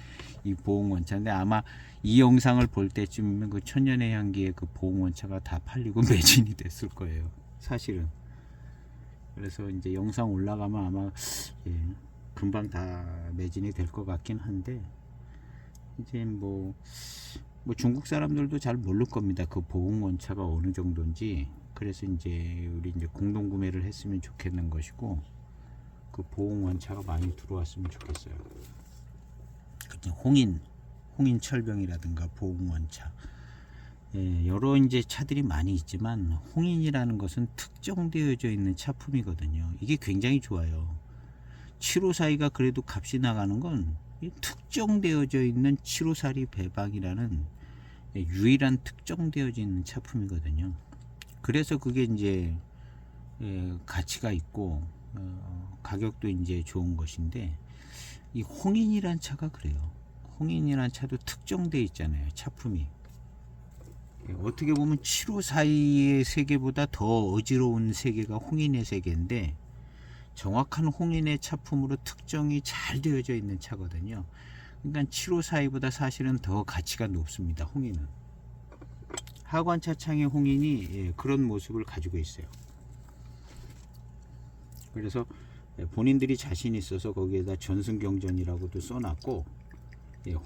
이 보홍원차인데, 아마 이 영상을 볼 때쯤이면 그 천년의 향기의 그 보홍원차가 다 팔리고 매진이 됐을 거예요. 사실은. 그래서 이제 영상 올라가면 아마 금방 다 매진이 될 것 같긴 한데, 이제 뭐 중국 사람들도 잘 모를 겁니다. 그 보홍원차가 어느 정도인지. 그래서 이제 우리 이제 공동 구매를 했으면 좋겠는 것이고, 그 보홍원차가 많이 들어왔으면 좋겠어요. 홍인 철병이라든가 보홍원차, 여러 이제 차들이 많이 있지만 홍인이라는 것은 특정되어져 있는 차품이거든요. 이게 굉장히 좋아요. 7542가 그래도 값이 나가는 건 특정되어져 있는 7호사리 배방이라는 유일한 특정되어져 있는 차품이거든요. 그래서 그게 이제 가치가 있고 가격도 이제 좋은 것인데, 이 홍인이란 차가 그래요. 홍인이란 차도 특정돼 있잖아요, 차품이. 어떻게 보면 7호사이의 세계보다 더 어지러운 세계가 홍인의 세계인데, 정확한 홍인의 차품으로 특정이 잘 되어져 있는 차거든요. 그러니까 7호사이보다 사실은 더 가치가 높습니다, 홍인은. 하관 차창의 홍인이 그런 모습을 가지고 있어요. 그래서 본인들이 자신 있어서 거기에다 전승경전이라고도 써놨고,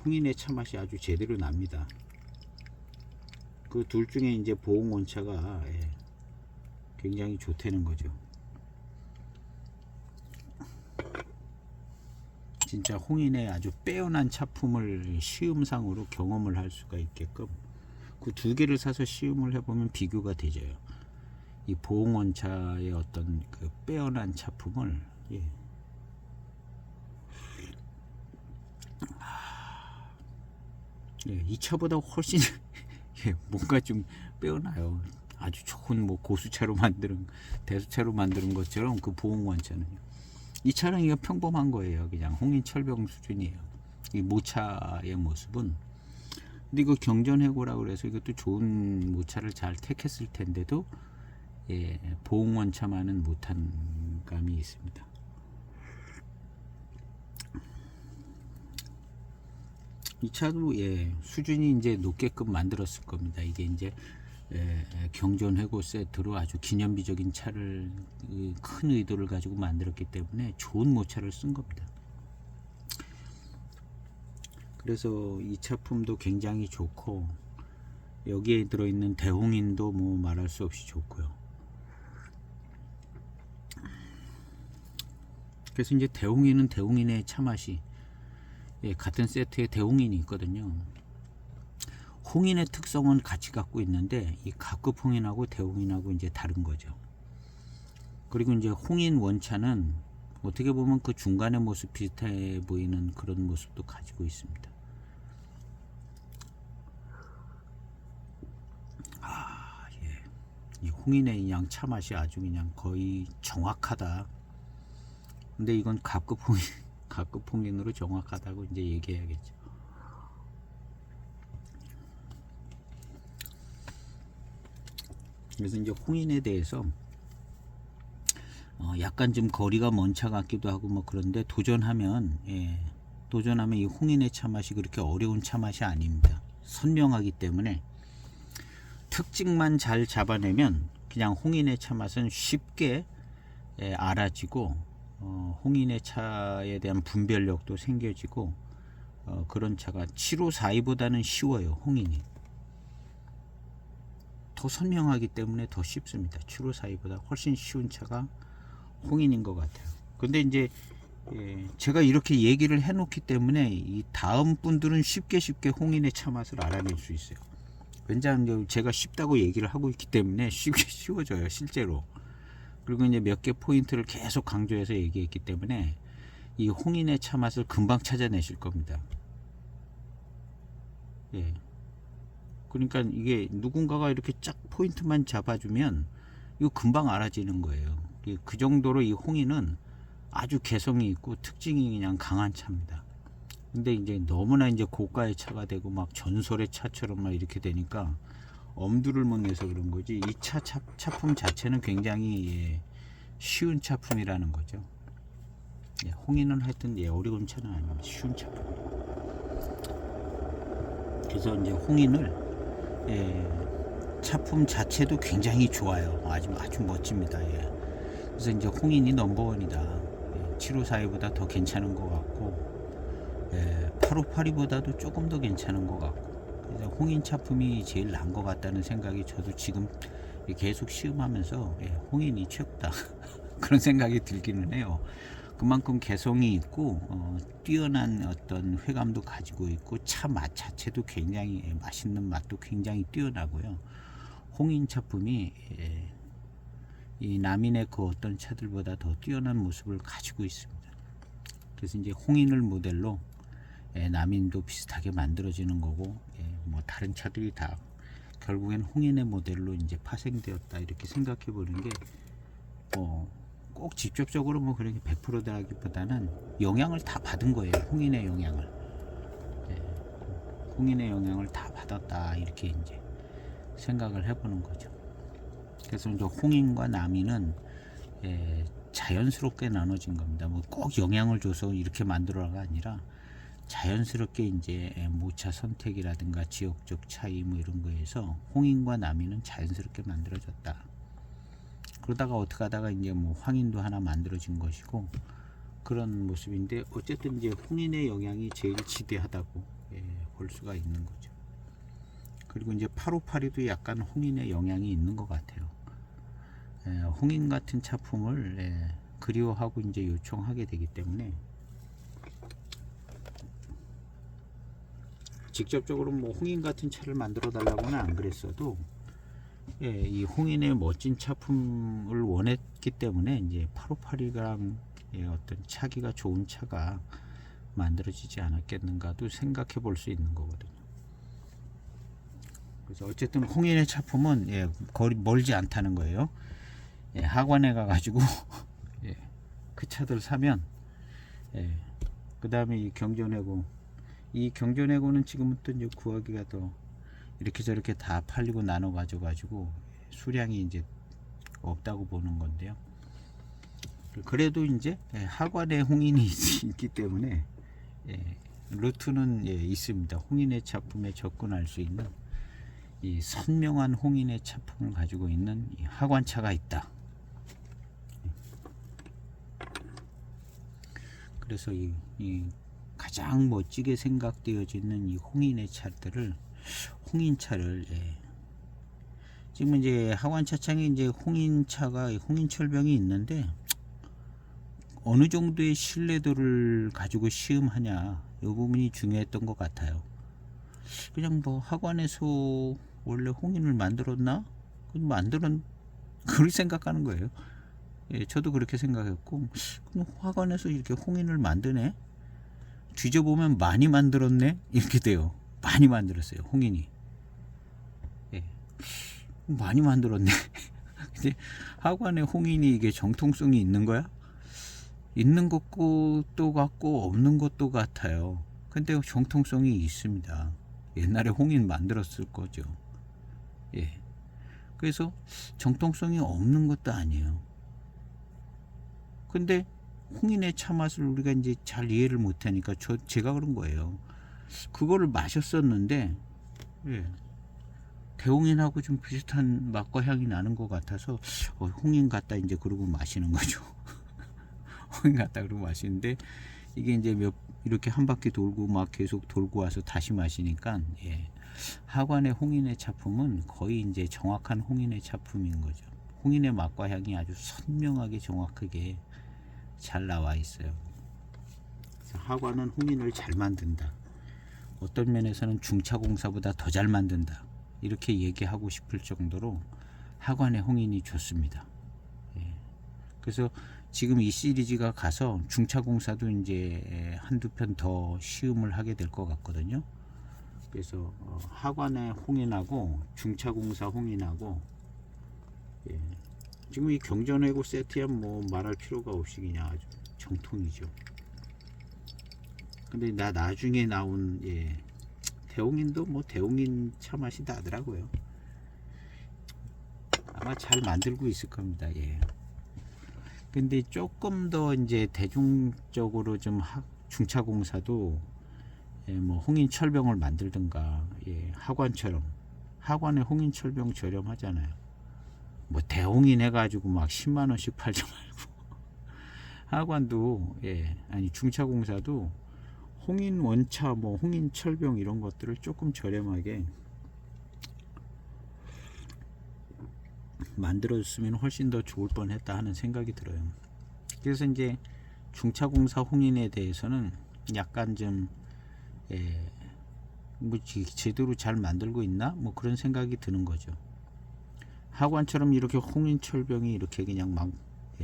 홍인의 차 맛이 아주 제대로 납니다. 그 둘 중에 이제 보홍 원차가 굉장히 좋다는 거죠. 진짜 홍인의 아주 빼어난 차품을 시음상으로 경험을 할 수가 있게끔 그 두 개를 사서 시음을 해보면 비교가 되져요. 이 보홍 원차의 어떤 그 빼어난 차품을 이 차보다 훨씬 뭔가 좀 빼어나요. 아주 좋은 뭐 고수차로 만드는, 대수차로 만드는 것처럼 그 보홍 원차는, 이 차는 이거 평범한 거예요. 그냥 홍인 철병 수준이에요, 이 모차의 모습은. 근데 이거 경전해고라 그래서 이것도 좋은 모차를 잘 택했을 텐데도 보홍 원차만은 못한 감이 있습니다. 이 차도 수준이 이제 높게끔 만들었을 겁니다. 이게 이제 경전해고 세트로 아주 기념비적인 차를 큰 의도를 가지고 만들었기 때문에 좋은 모차를 쓴 겁니다. 그래서 이 차품도 굉장히 좋고, 여기에 들어있는 대홍인도 뭐 말할 수 없이 좋고요. 그래서 이제 대홍인은 대홍인의 차 맛이, 같은 세트에 대홍인이 있거든요. 홍인의 특성은 같이 갖고 있는데, 이 갑급 홍인하고 대홍인하고 이제 다른 거죠. 그리고 이제 홍인 원차는 어떻게 보면 그 중간의 모습 비슷해 보이는 그런 모습도 가지고 있습니다. 이 홍인의 그냥 차 맛이 아주 그냥 거의 정확하다. 근데 이건 갑급 홍인으로 정확하다고 이제 얘기해야겠죠. 그래서 이제 홍인에 대해서 약간 좀 거리가 먼 차 같기도 하고 뭐 그런데 도전하면 이 홍인의 차 맛이 그렇게 어려운 차 맛이 아닙니다. 선명하기 때문에 특징만 잘 잡아내면 그냥 홍인의 차 맛은 쉽게 알아지고, 홍인의 차에 대한 분별력도 생겨지고, 그런 차가 7542보다는 쉬워요. 홍인이 더 선명하기 때문에 더 쉽습니다. 7542보다 훨씬 쉬운 차가 홍인인 것 같아요. 근데 이제 제가 이렇게 얘기를 해놓기 때문에 이 다음 분들은 쉽게 홍인의 차 맛을 알아낼 수 있어요. 왜냐하면 제가 쉽다고 얘기를 하고 있기 때문에 쉽게 쉬워져요, 실제로. 그리고 이제 몇 개 포인트를 계속 강조해서 얘기했기 때문에 이 홍인의 차 맛을 금방 찾아내실 겁니다. 그러니까 이게 누군가가 이렇게 쫙 포인트만 잡아주면 이거 금방 알아지는 거예요. 그 정도로 이 홍인은 아주 개성이 있고 특징이 그냥 강한 차입니다. 근데 이제 너무나 이제 고가의 차가 되고 막 전설의 차처럼 막 이렇게 되니까 엄두를 못 내서 그런 거지, 이 차품 자체는 굉장히 쉬운 차품이라는 거죠. 홍인은 하여튼 어려운 차는 아니고 쉬운 차품. 그래서 이제 홍인을 차품 자체도 굉장히 좋아요. 아주 멋집니다. 그래서 이제 홍인이 넘버원이다. 7542보다 더 괜찮은 것 같고, 8582보다도 조금 더 괜찮은 것 같고, 그래서 홍인 차품이 제일 나은 것 같다는 생각이 저도 지금 계속 시음하면서 홍인이 최고다 그런 생각이 들기는 해요. 그만큼 개성이 있고 뛰어난 어떤 회감도 가지고 있고, 차 맛 자체도 굉장히 맛있는 맛도 굉장히 뛰어나고요. 홍인 차품이 이 남인의 그 어떤 차들보다 더 뛰어난 모습을 가지고 있습니다. 그래서 이제 홍인을 모델로 남인도 비슷하게 만들어지는 거고, 뭐 다른 차들이 다 결국엔 홍인의 모델로 이제 파생되었다 이렇게 생각해 보는 게 꼭 직접적으로 뭐 그렇게 100%다기보다는 영향을 다 받은 거예요. 홍인의 영향을. 홍인의 영향을 다 받았다 이렇게 이제 생각을 해보는 거죠. 그래서 이제 홍인과 남인은 자연스럽게 나눠진 겁니다. 뭐 꼭 영향을 줘서 이렇게 만들어가 아니라 자연스럽게 이제 모차 선택이라든가 지역적 차이 뭐 이런 거에서 홍인과 남인은 자연스럽게 만들어졌다. 그러다가 어떻게 하다가 이제 뭐 황인도 하나 만들어진 것이고 그런 모습인데 어쨌든 이제 홍인의 영향이 제일 지대하다고 볼 수가 있는 거죠. 그리고 이제 8582도 약간 홍인의 영향이 있는 것 같아요. 홍인 같은 차품을 그리워하고 이제 요청하게 되기 때문에 직접적으로 뭐 홍인 같은 차를 만들어 달라고는 안 그랬어도 이 홍인의 멋진 차품을 원했기 때문에 이제 8582랑 어떤 차기가 좋은 차가 만들어지지 않았겠는가도 생각해 볼 수 있는 거거든요. 그래서 어쨌든 홍인의 차품은 거리 멀지 않다는 거예요. 하관에 가가지고 그 차들 사면 그 다음에 이 경전해고는 지금부터 이제 구하기가 더 이렇게 저렇게 다 팔리고 나눠 가지고 수량이 이제 없다고 보는 건데요. 그래도 이제 하관에 홍인이 있기 때문에 루트는 있습니다. 홍인의 차품에 접근할 수 있는 이 선명한 홍인의 차품을 가지고 있는 이 하관차가 있다. 그래서 이 가장 멋지게 생각되어지는 이 홍인의 차들을 홍인차를 지금 이제 하관 차창에 이제 홍인철병이 있는데 어느 정도의 신뢰도를 가지고 시음하냐 이 부분이 중요했던 것 같아요. 그냥 뭐 하관에서 원래 홍인을 만들었나? 그렇게 생각하는 거예요. 저도 그렇게 생각했고 그럼 화관에서 이렇게 홍인을 만드네? 뒤져보면 많이 만들었네? 이렇게 돼요. 많이 만들었어요. 홍인이. 많이 만들었네. 근데 하관에 홍인이 이게 정통성이 있는 거야? 있는 것도 같고 없는 것도 같아요. 근데 정통성이 있습니다. 옛날에 홍인 만들었을 거죠. 그래서 정통성이 없는 것도 아니에요. 근데 홍인의 차 맛을 우리가 이제 잘 이해를 못하니까 제가 그런 거예요. 그거를 마셨었는데 대홍인하고 좀 비슷한 맛과 향이 나는 것 같아서 홍인 같다 이제 그러고 마시는 거죠. 홍인 같다 그러고 마시는데 이게 이제 이렇게 한 바퀴 돌고 막 계속 돌고 와서 다시 마시니까 하관의 홍인의 차품은 거의 이제 정확한 홍인의 차품인 거죠. 홍인의 맛과 향이 아주 선명하게 정확하게 잘 나와 있어요. 하관은 홍인을 잘 만든다. 어떤 면에서는 중차공사보다 더 잘 만든다. 이렇게 얘기하고 싶을 정도로 하관의 홍인이 좋습니다. 그래서 지금 이 시리즈가 가서 중차공사도 이제 한두 편 더 시음을 하게 될 것 같거든요. 그래서 하관의 홍인하고 중차공사 홍인하고 지금 이 경전해고 세트야 뭐 말할 필요가 없이 그냥 아주 정통이죠. 근데 나중에 나온 대홍인도 뭐 대홍인 차 맛이 나더라고요. 아마 잘 만들고 있을 겁니다. 근데 조금 더 이제 대중적으로 좀 중차공사도 뭐 홍인철병을 만들든가 하관처럼 하관에 홍인철병 저렴하잖아요. 뭐 대홍인 해가지고 막 10만원씩 팔지 말고 하관도 아니 중차공사도 홍인 원차 뭐 홍인 철병 이런 것들을 조금 저렴하게 만들어줬으면 훨씬 더 좋을 뻔했다 하는 생각이 들어요. 그래서 이제 중차공사 홍인에 대해서는 약간 좀 뭐 제대로 잘 만들고 있나 뭐 그런 생각이 드는 거죠. 하관처럼 이렇게 홍인 철병이 이렇게 그냥 막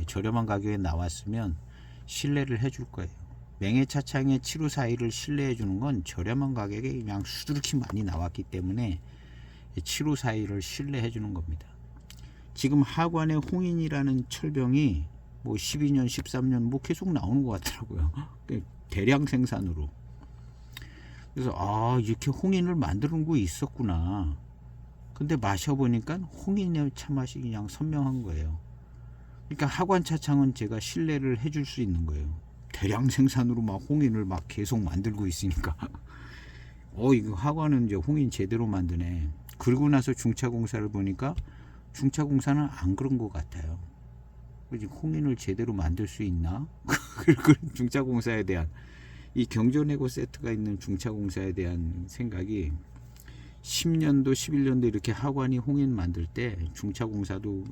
저렴한 가격에 나왔으면 신뢰를 해줄 거예요. 맹해 차창의 7호41을 신뢰해 주는 건 저렴한 가격에 그냥 수두룩히 많이 나왔기 때문에 7호41을 신뢰해 주는 겁니다. 지금 하관의 홍인이라는 철병이 뭐 12년 13년 뭐 계속 나오는 것 같더라고요. 대량 생산으로. 그래서 아, 이렇게 홍인을 만드는 거 있었구나. 근데 마셔보니까 홍인의 차맛이 그냥 선명한 거예요. 그러니까 하관 차창은 제가 신뢰를 해줄 수 있는 거예요. 대량 생산으로 막 홍인을 막 계속 만들고 있으니까 이거 하관은 이제 홍인 제대로 만드네. 그러고 나서 중차공사를 보니까 중차공사는 안 그런 것 같아요. 홍인을 제대로 만들 수 있나? 그리고 중차공사에 대한 이 경전해고 세트가 있는 중차공사에 대한 생각이 10년도 11년도 이렇게 하관이 홍인 만들 때 중차공사도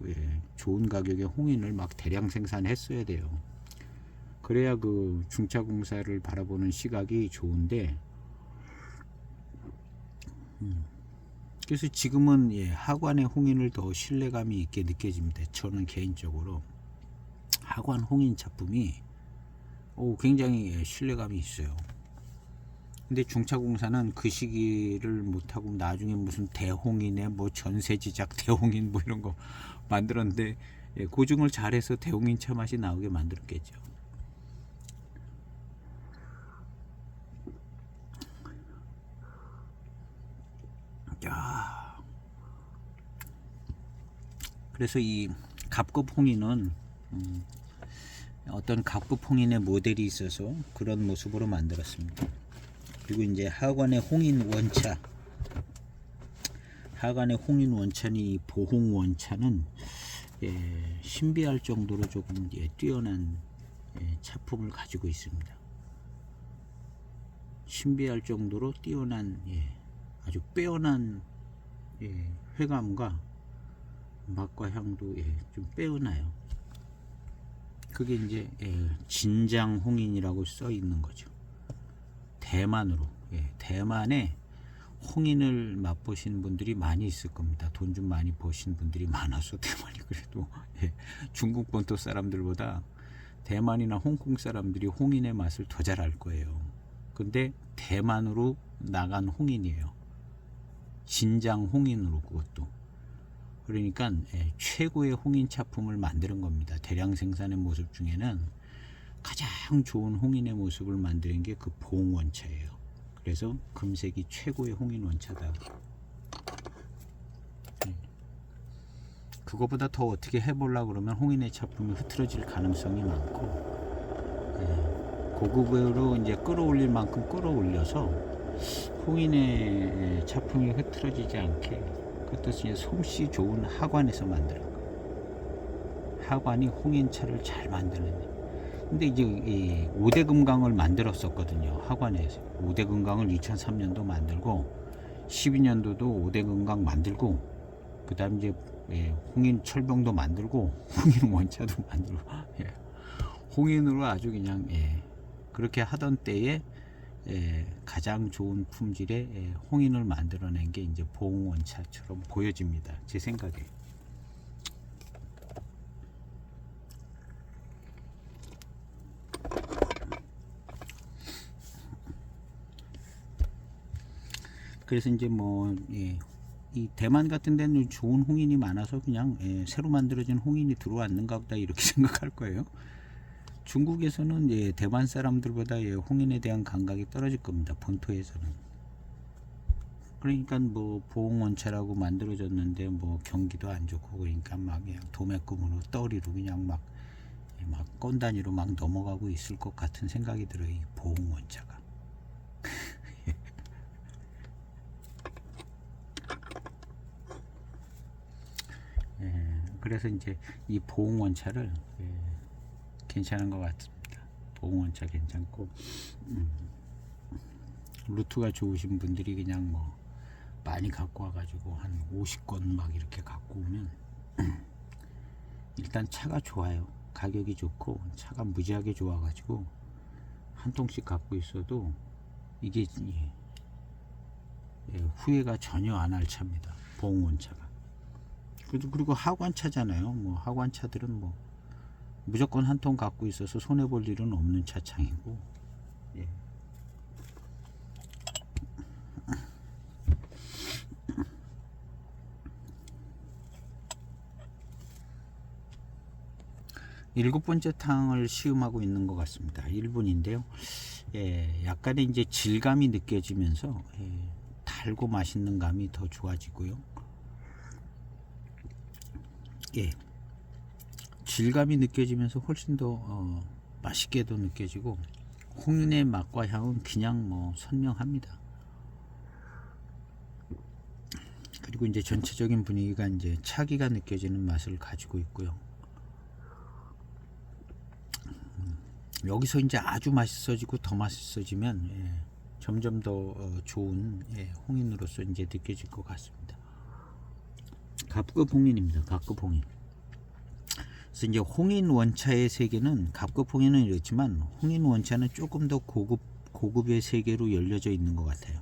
좋은 가격에 홍인을 막 대량 생산했어야 돼요. 그래야 그 중차공사를 바라보는 시각이 좋은데 그래서 지금은 하관의 홍인을 더 신뢰감이 있게 느껴집니다. 저는 개인적으로 하관 홍인 작품이 굉장히 신뢰감이 있어요. 근데 중차공사는 그 시기를 못하고 나중에 무슨 대홍인에 뭐 전세지작 대홍인 뭐 이런 거 만들었는데 고증을 잘해서 대홍인 차 맛이 나오게 만들었겠죠. 야, 그래서 이 갑급 홍인은 어떤 갑급 홍인의 모델이 있어서 그런 모습으로 만들었습니다. 그리고 이제 하관의 홍인 원차, 하관의 홍인 원차니 보홍 원차는 신비할 정도로 조금 뛰어난 차품을 가지고 있습니다. 신비할 정도로 뛰어난 아주 빼어난 회감과 맛과 향도 좀 빼어나요. 그게 이제 진장 홍인이라고 써 있는 거죠. 대만으로 대만에 홍인을 맛보신 분들이 많이 있을 겁니다. 돈 좀 많이 버신 분들이 많아서 대만이 그래도 중국 본토 사람들보다 대만이나 홍콩 사람들이 홍인의 맛을 더 잘 알 거예요. 근데 대만으로 나간 홍인이에요. 진장 홍인으로 그것도. 그러니까 최고의 홍인 차품을 만드는 겁니다. 대량 생산의 모습 중에는 가장 좋은 홍인의 모습을 만드는 게 그 보홍 원차예요. 그래서 금색이 최고의 홍인 원차다. 그거보다 더 어떻게 해보려고 그러면 홍인의 차품이 흐트러질 가능성이 많고 고급으로 이제 끌어올릴 만큼 끌어올려서 홍인의 차품이 흐트러지지 않게 그것도 이제 솜씨 좋은 하관에서 만드는 거. 하관이 홍인차를 잘 만드는. 근데 이제 이 5대 금강을 만들었었거든요. 하관에서 5대 금강을 2003년도 만들고 12년도도 5대 금강 만들고 그 다음 이제 홍인 철병도 만들고 홍인 원차도 만들고 홍인으로 아주 그냥 그렇게 하던 때에 가장 좋은 품질의 홍인을 만들어낸 게 이제 보홍 원차처럼 보여집니다. 제 생각에. 그래서 이제 이 대만 같은 데는 좋은 홍인이 많아서 그냥 새로 만들어진 홍인이 들어왔는가 보다 이렇게 생각할 거예요. 중국에서는 대만 사람들보다 홍인에 대한 감각이 떨어질 겁니다. 본토에서는. 그러니까 뭐 보홍 원차라고 만들어졌는데 뭐 경기도 안 좋고 그러니까 막 그냥 도매금으로 떠리로 그냥 막 건 단위로 막 넘어가고 있을 것 같은 생각이 들어요. 이 보홍 원차가. 그래서 이제 이 보홍 원차를 괜찮은 것 같습니다. 보홍 원차 괜찮고 루트가 좋으신 분들이 그냥 뭐 많이 갖고 와가지고 한 50건 막 이렇게 갖고 오면 일단 차가 좋아요. 가격이 좋고 차가 무지하게 좋아가지고 한 통씩 갖고 있어도 이게 후회가 전혀 안 할 차입니다. 보홍 원차가. 그리고 하관차잖아요. 뭐 하관차들은 뭐 무조건 한 통 갖고 있어서 손해 볼 일은 없는 차창이고 7번째 탕을 시음하고 있는 것 같습니다. 1분인데요. 예, 약간의 이제 질감이 느껴지면서 달고 맛있는 감이 더 좋아지고요. 예, 질감이 느껴지면서 훨씬 더 맛있게도 느껴지고 홍인의 맛과 향은 그냥 뭐 선명합니다. 그리고 이제 전체적인 분위기가 이제 차기가 느껴지는 맛을 가지고 있고요. 여기서 이제 아주 맛있어지고 더 맛있어지면 점점 더 좋은 홍인으로서 이제 느껴질 것 같습니다. 갑급 홍인입니다. 갑급 홍인. 그래서 이제 홍인 원차의 세계는 갑급 홍인은 이렇지만 홍인 원차는 조금 더 고급의 세계로 열려져 있는 것 같아요.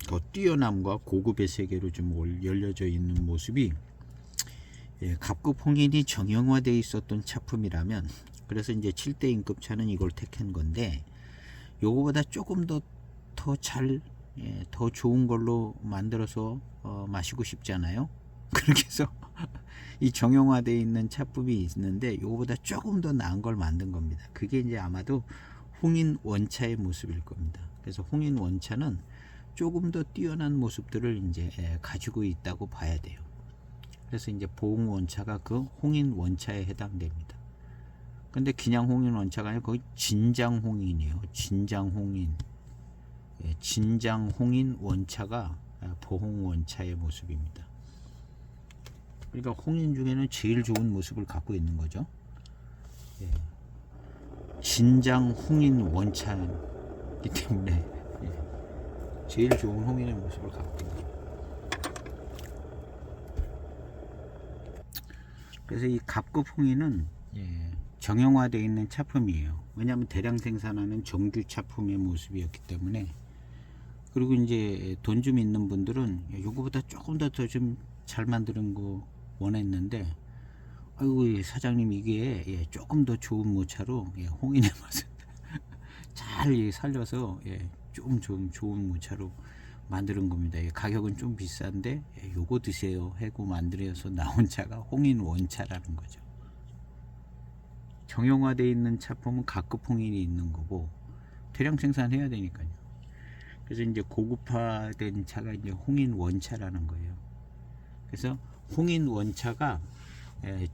더 뛰어남과 고급의 세계로 좀 열려져 있는 모습이 갑급 홍인이 정형화되어 있었던 차품이라면, 그래서 이제 7대 인급차는 이걸 택한 건데, 요거보다 조금 더 좋은 걸로 만들어서 마시고 싶잖아요. 그렇게 해서 이 정형화되어 있는 차품이 있는데 요거보다 조금 더 나은 걸 만든 겁니다. 그게 이제 아마도 홍인 원차의 모습일 겁니다. 그래서 홍인 원차는 조금 더 뛰어난 모습들을 이제 가지고 있다고 봐야 돼요. 그래서 이제 보홍 원차가 그 홍인 원차에 해당됩니다. 근데 그냥 홍인 원차가 아니라 거의 진장 홍인이에요. 진장 홍인. 진장 홍인 원차가 보홍 원차의 모습입니다. 그러니까 홍인 중에는 제일 좋은 모습을 갖고 있는 거죠. 진장 홍인 원차이기 때문에 제일 좋은 홍인의 모습을 갖고 있는 거예요. 그래서 이 갑급 홍인은 정형화되어 있는 차품이에요. 왜냐하면 대량 생산하는 정규 차품의 모습이었기 때문에. 그리고 이제 돈 좀 있는 분들은 이거보다 조금 더 좀 잘 만드는 거 원했는데, 아이고 사장님 이게 조금 더 좋은 모차로 홍인의 맛을 잘 살려서 좀 좋은 모차로 만드는 겁니다. 가격은 좀 비싼데 요거 드세요 하고 만들어서 나온 차가 홍인 원차라는 거죠. 정형화되어 있는 차품은 각급 홍인이 있는 거고 대량 생산해야 되니까요. 그래서 이제 고급화된 차가 이제 홍인 원차라는 거예요. 그래서 홍인 원차가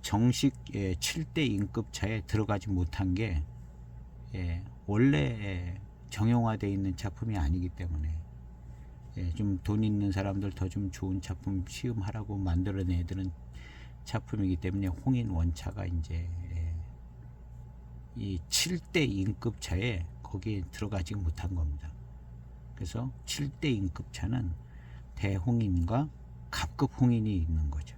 정식 7대 인급차에 들어가지 못한 게 원래 정형화되어 있는 차품이 아니기 때문에 좀 돈 있는 사람들 더 좀 좋은 차품 시음하라고 만들어내는 차품이기 때문에 홍인 원차가 이제 이 7대 인급차에 거기에 들어가지 못한 겁니다. 그래서 7대 인급차는 대홍인과 갑급 홍인이 있는 거죠.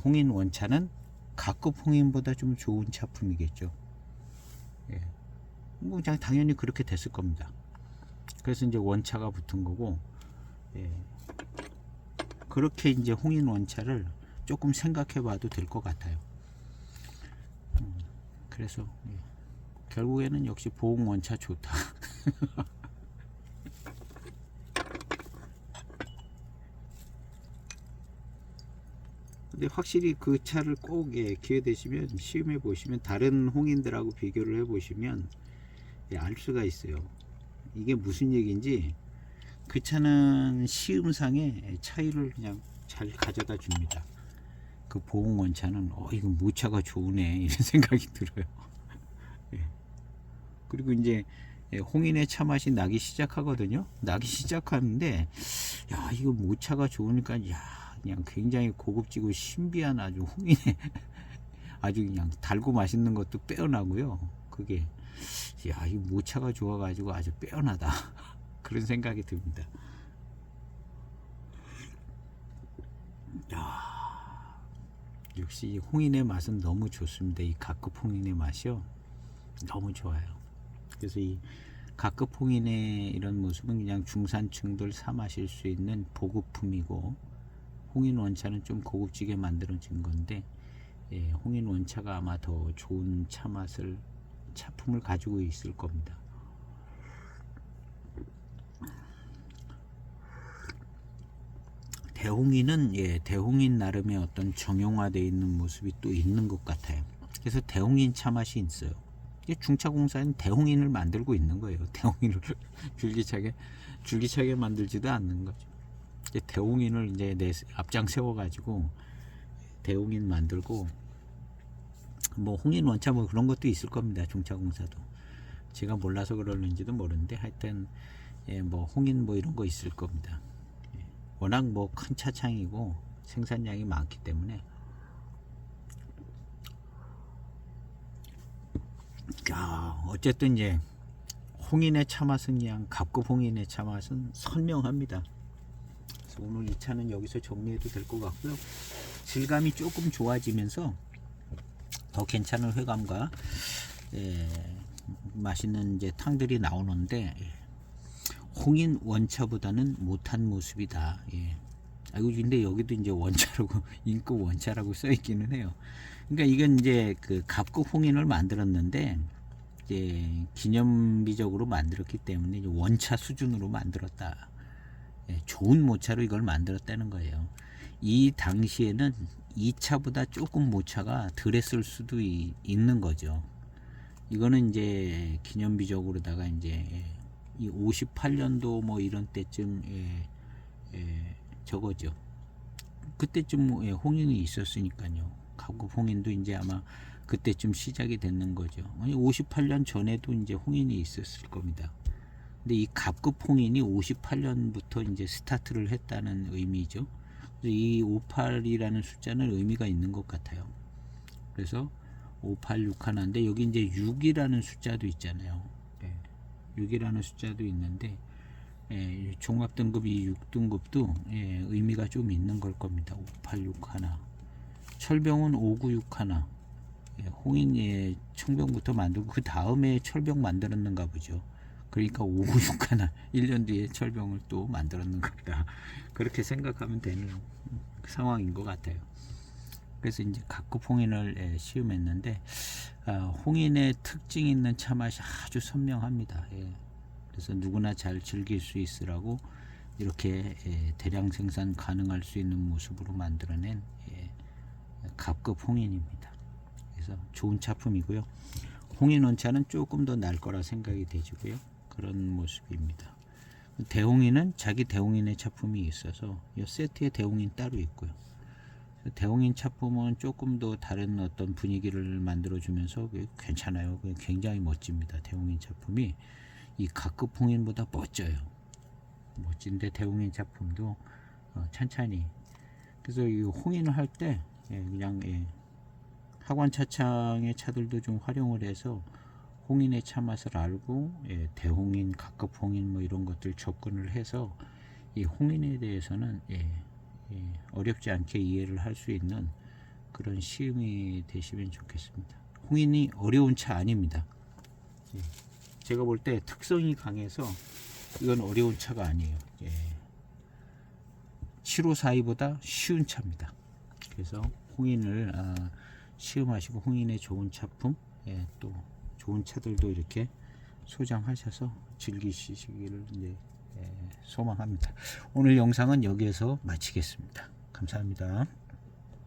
홍인 원차는 갑급 홍인보다 좀 좋은 차품이겠죠. 뭐 당연히 그렇게 됐을 겁니다. 그래서 이제 원차가 붙은 거고, 그렇게 이제 홍인 원차를 조금 생각해 봐도 될 것 같아요. 그래서 결국에는 역시 보홍 원차 좋다. 근데 확실히 그 차를 꼭 기회 되시면 시음해 보시면 다른 홍인들하고 비교를 해 보시면 알 수가 있어요. 이게 무슨 얘기인지. 그 차는 시음상의 차이를 그냥 잘 가져다 줍니다. 그 보홍 원차는 이거 모차가 좋으네 이런 생각이 들어요. 그리고 이제 홍인의 차 맛이 나기 시작하거든요. 나기 시작하는데 야 이거 모차가 좋으니까 그냥 굉장히 고급지고 신비한 아주 홍인의 아주 그냥 달고 맛있는 것도 빼어나고요. 그게 이 모차가 좋아가지고 아주 빼어나다 그런 생각이 듭니다. 역시 홍인의 맛은 너무 좋습니다. 이 각급 홍인의 맛이요 너무 좋아요. 그래서 이 각급 홍인의 이런 모습은 그냥 중산층들 사 마실 수 있는 보급품이고, 홍인 원차는 좀 고급지게 만들어진 건데 홍인 원차가 아마 더 좋은 차품을 가지고 있을 겁니다. 대홍이는 대홍인 나름의 어떤 정형화되어 있는 모습이 또 있는 것 같아요. 그래서 대홍인 차 맛이 있어요. 중차공사는 대홍인을 만들고 있는 거예요. 대홍인을 줄기차게 만들지도 않는 거죠. 대홍인을 이제 앞장 세워가지고 대홍인 만들고, 뭐 홍인 원차 뭐 그런 것도 있을 겁니다. 중차공사도 제가 몰라서 그러는지도 모르는데 하여튼 뭐 홍인 뭐 이런 거 있을 겁니다. 워낙 뭐 큰 차창이고 생산량이 많기 때문에. 어쨌든 이제 홍인의 차 맛은 그냥 갑급 홍인의 차 맛은 선명합니다. 그래서 오늘 이 차는 여기서 정리해도 될 것 같고요. 질감이 조금 좋아지면서 더 괜찮은 회감과 맛있는 이제 탕들이 나오는데, 홍인 원차보다는 못한 모습이다. 아이고, 근데 여기도 이제 원차라고 인급 원차라고 써 있기는 해요. 그러니까 이건 이제 그 갑급 홍인을 만들었는데 이제 기념비적으로 만들었기 때문에 이제 원차 수준으로 만들었다. 좋은 모차로 이걸 만들었다는 거예요. 이 당시에는 이 차보다 조금 모차가 덜했을 수도 있는 거죠. 이거는 이제 기념비적으로다가 이제 이 58년도 뭐 이런 때쯤 저거죠. 그때쯤 홍인이 있었으니까요. 갑급 홍인도 이제 아마 그때쯤 시작이 됐는 거죠. 58년 전에도 이제 홍인이 있었을 겁니다. 근데 이 갑급 홍인이 58년부터 이제 스타트를 했다는 의미죠. 그래서 이 58이라는 숫자는 의미가 있는 것 같아요. 그래서 586 하나인데 여기 이제 6이라는 숫자도 있잖아요. 6이라는 숫자도 있는데 종합 등급 이 6등급도 의미가 좀 있는 걸 겁니다. 586 하나. 철병은 596 하나. 홍인 청병부터 만들고 그 다음에 철병 만들었는가 보죠. 그러니까 596 하나 1년 뒤에 철병을 또 만들었는 겁니다. 그렇게 생각하면 되는 상황인 것 같아요. 그래서 이제 각급 홍인을 시음했는데 홍인의 특징 있는 차 맛이 아주 선명합니다. 그래서 누구나 잘 즐길 수 있으라고 이렇게 대량 생산 가능할 수 있는 모습으로 만들어낸 갑급 홍인입니다. 그래서 좋은 차품이고요. 홍인 원차는 조금 더 날 거라 생각이 되지고요. 그런 모습입니다. 대홍인은 자기 대홍인의 차품이 있어서 이 세트에 대홍인 따로 있고요. 대홍인 차품은 조금 더 다른 어떤 분위기를 만들어주면서 괜찮아요. 굉장히 멋집니다. 대홍인 차품이 이 각급 홍인보다 멋져요. 멋진데 대홍인 차품도 찬찬히. 그래서 이 홍인을 할 때 그냥 하관 차창의 차들도 좀 활용을 해서 홍인의 차 맛을 알고 대홍인, 각급 홍인 뭐 이런 것들 접근을 해서 이 홍인에 대해서는 어렵지 않게 이해를 할 수 있는 그런 시음이 되시면 좋겠습니다. 홍인이 어려운 차 아닙니다. 제가 볼 때 특성이 강해서 이건 어려운 차가 아니에요. 7542보다 쉬운 차입니다. 그래서 홍인을 시음하시고 홍인의 좋은 차품, 또 좋은 차들도 이렇게 소장하셔서 즐기시기를 이제 소망합니다. 오늘 영상은 여기에서 마치겠습니다. 감사합니다.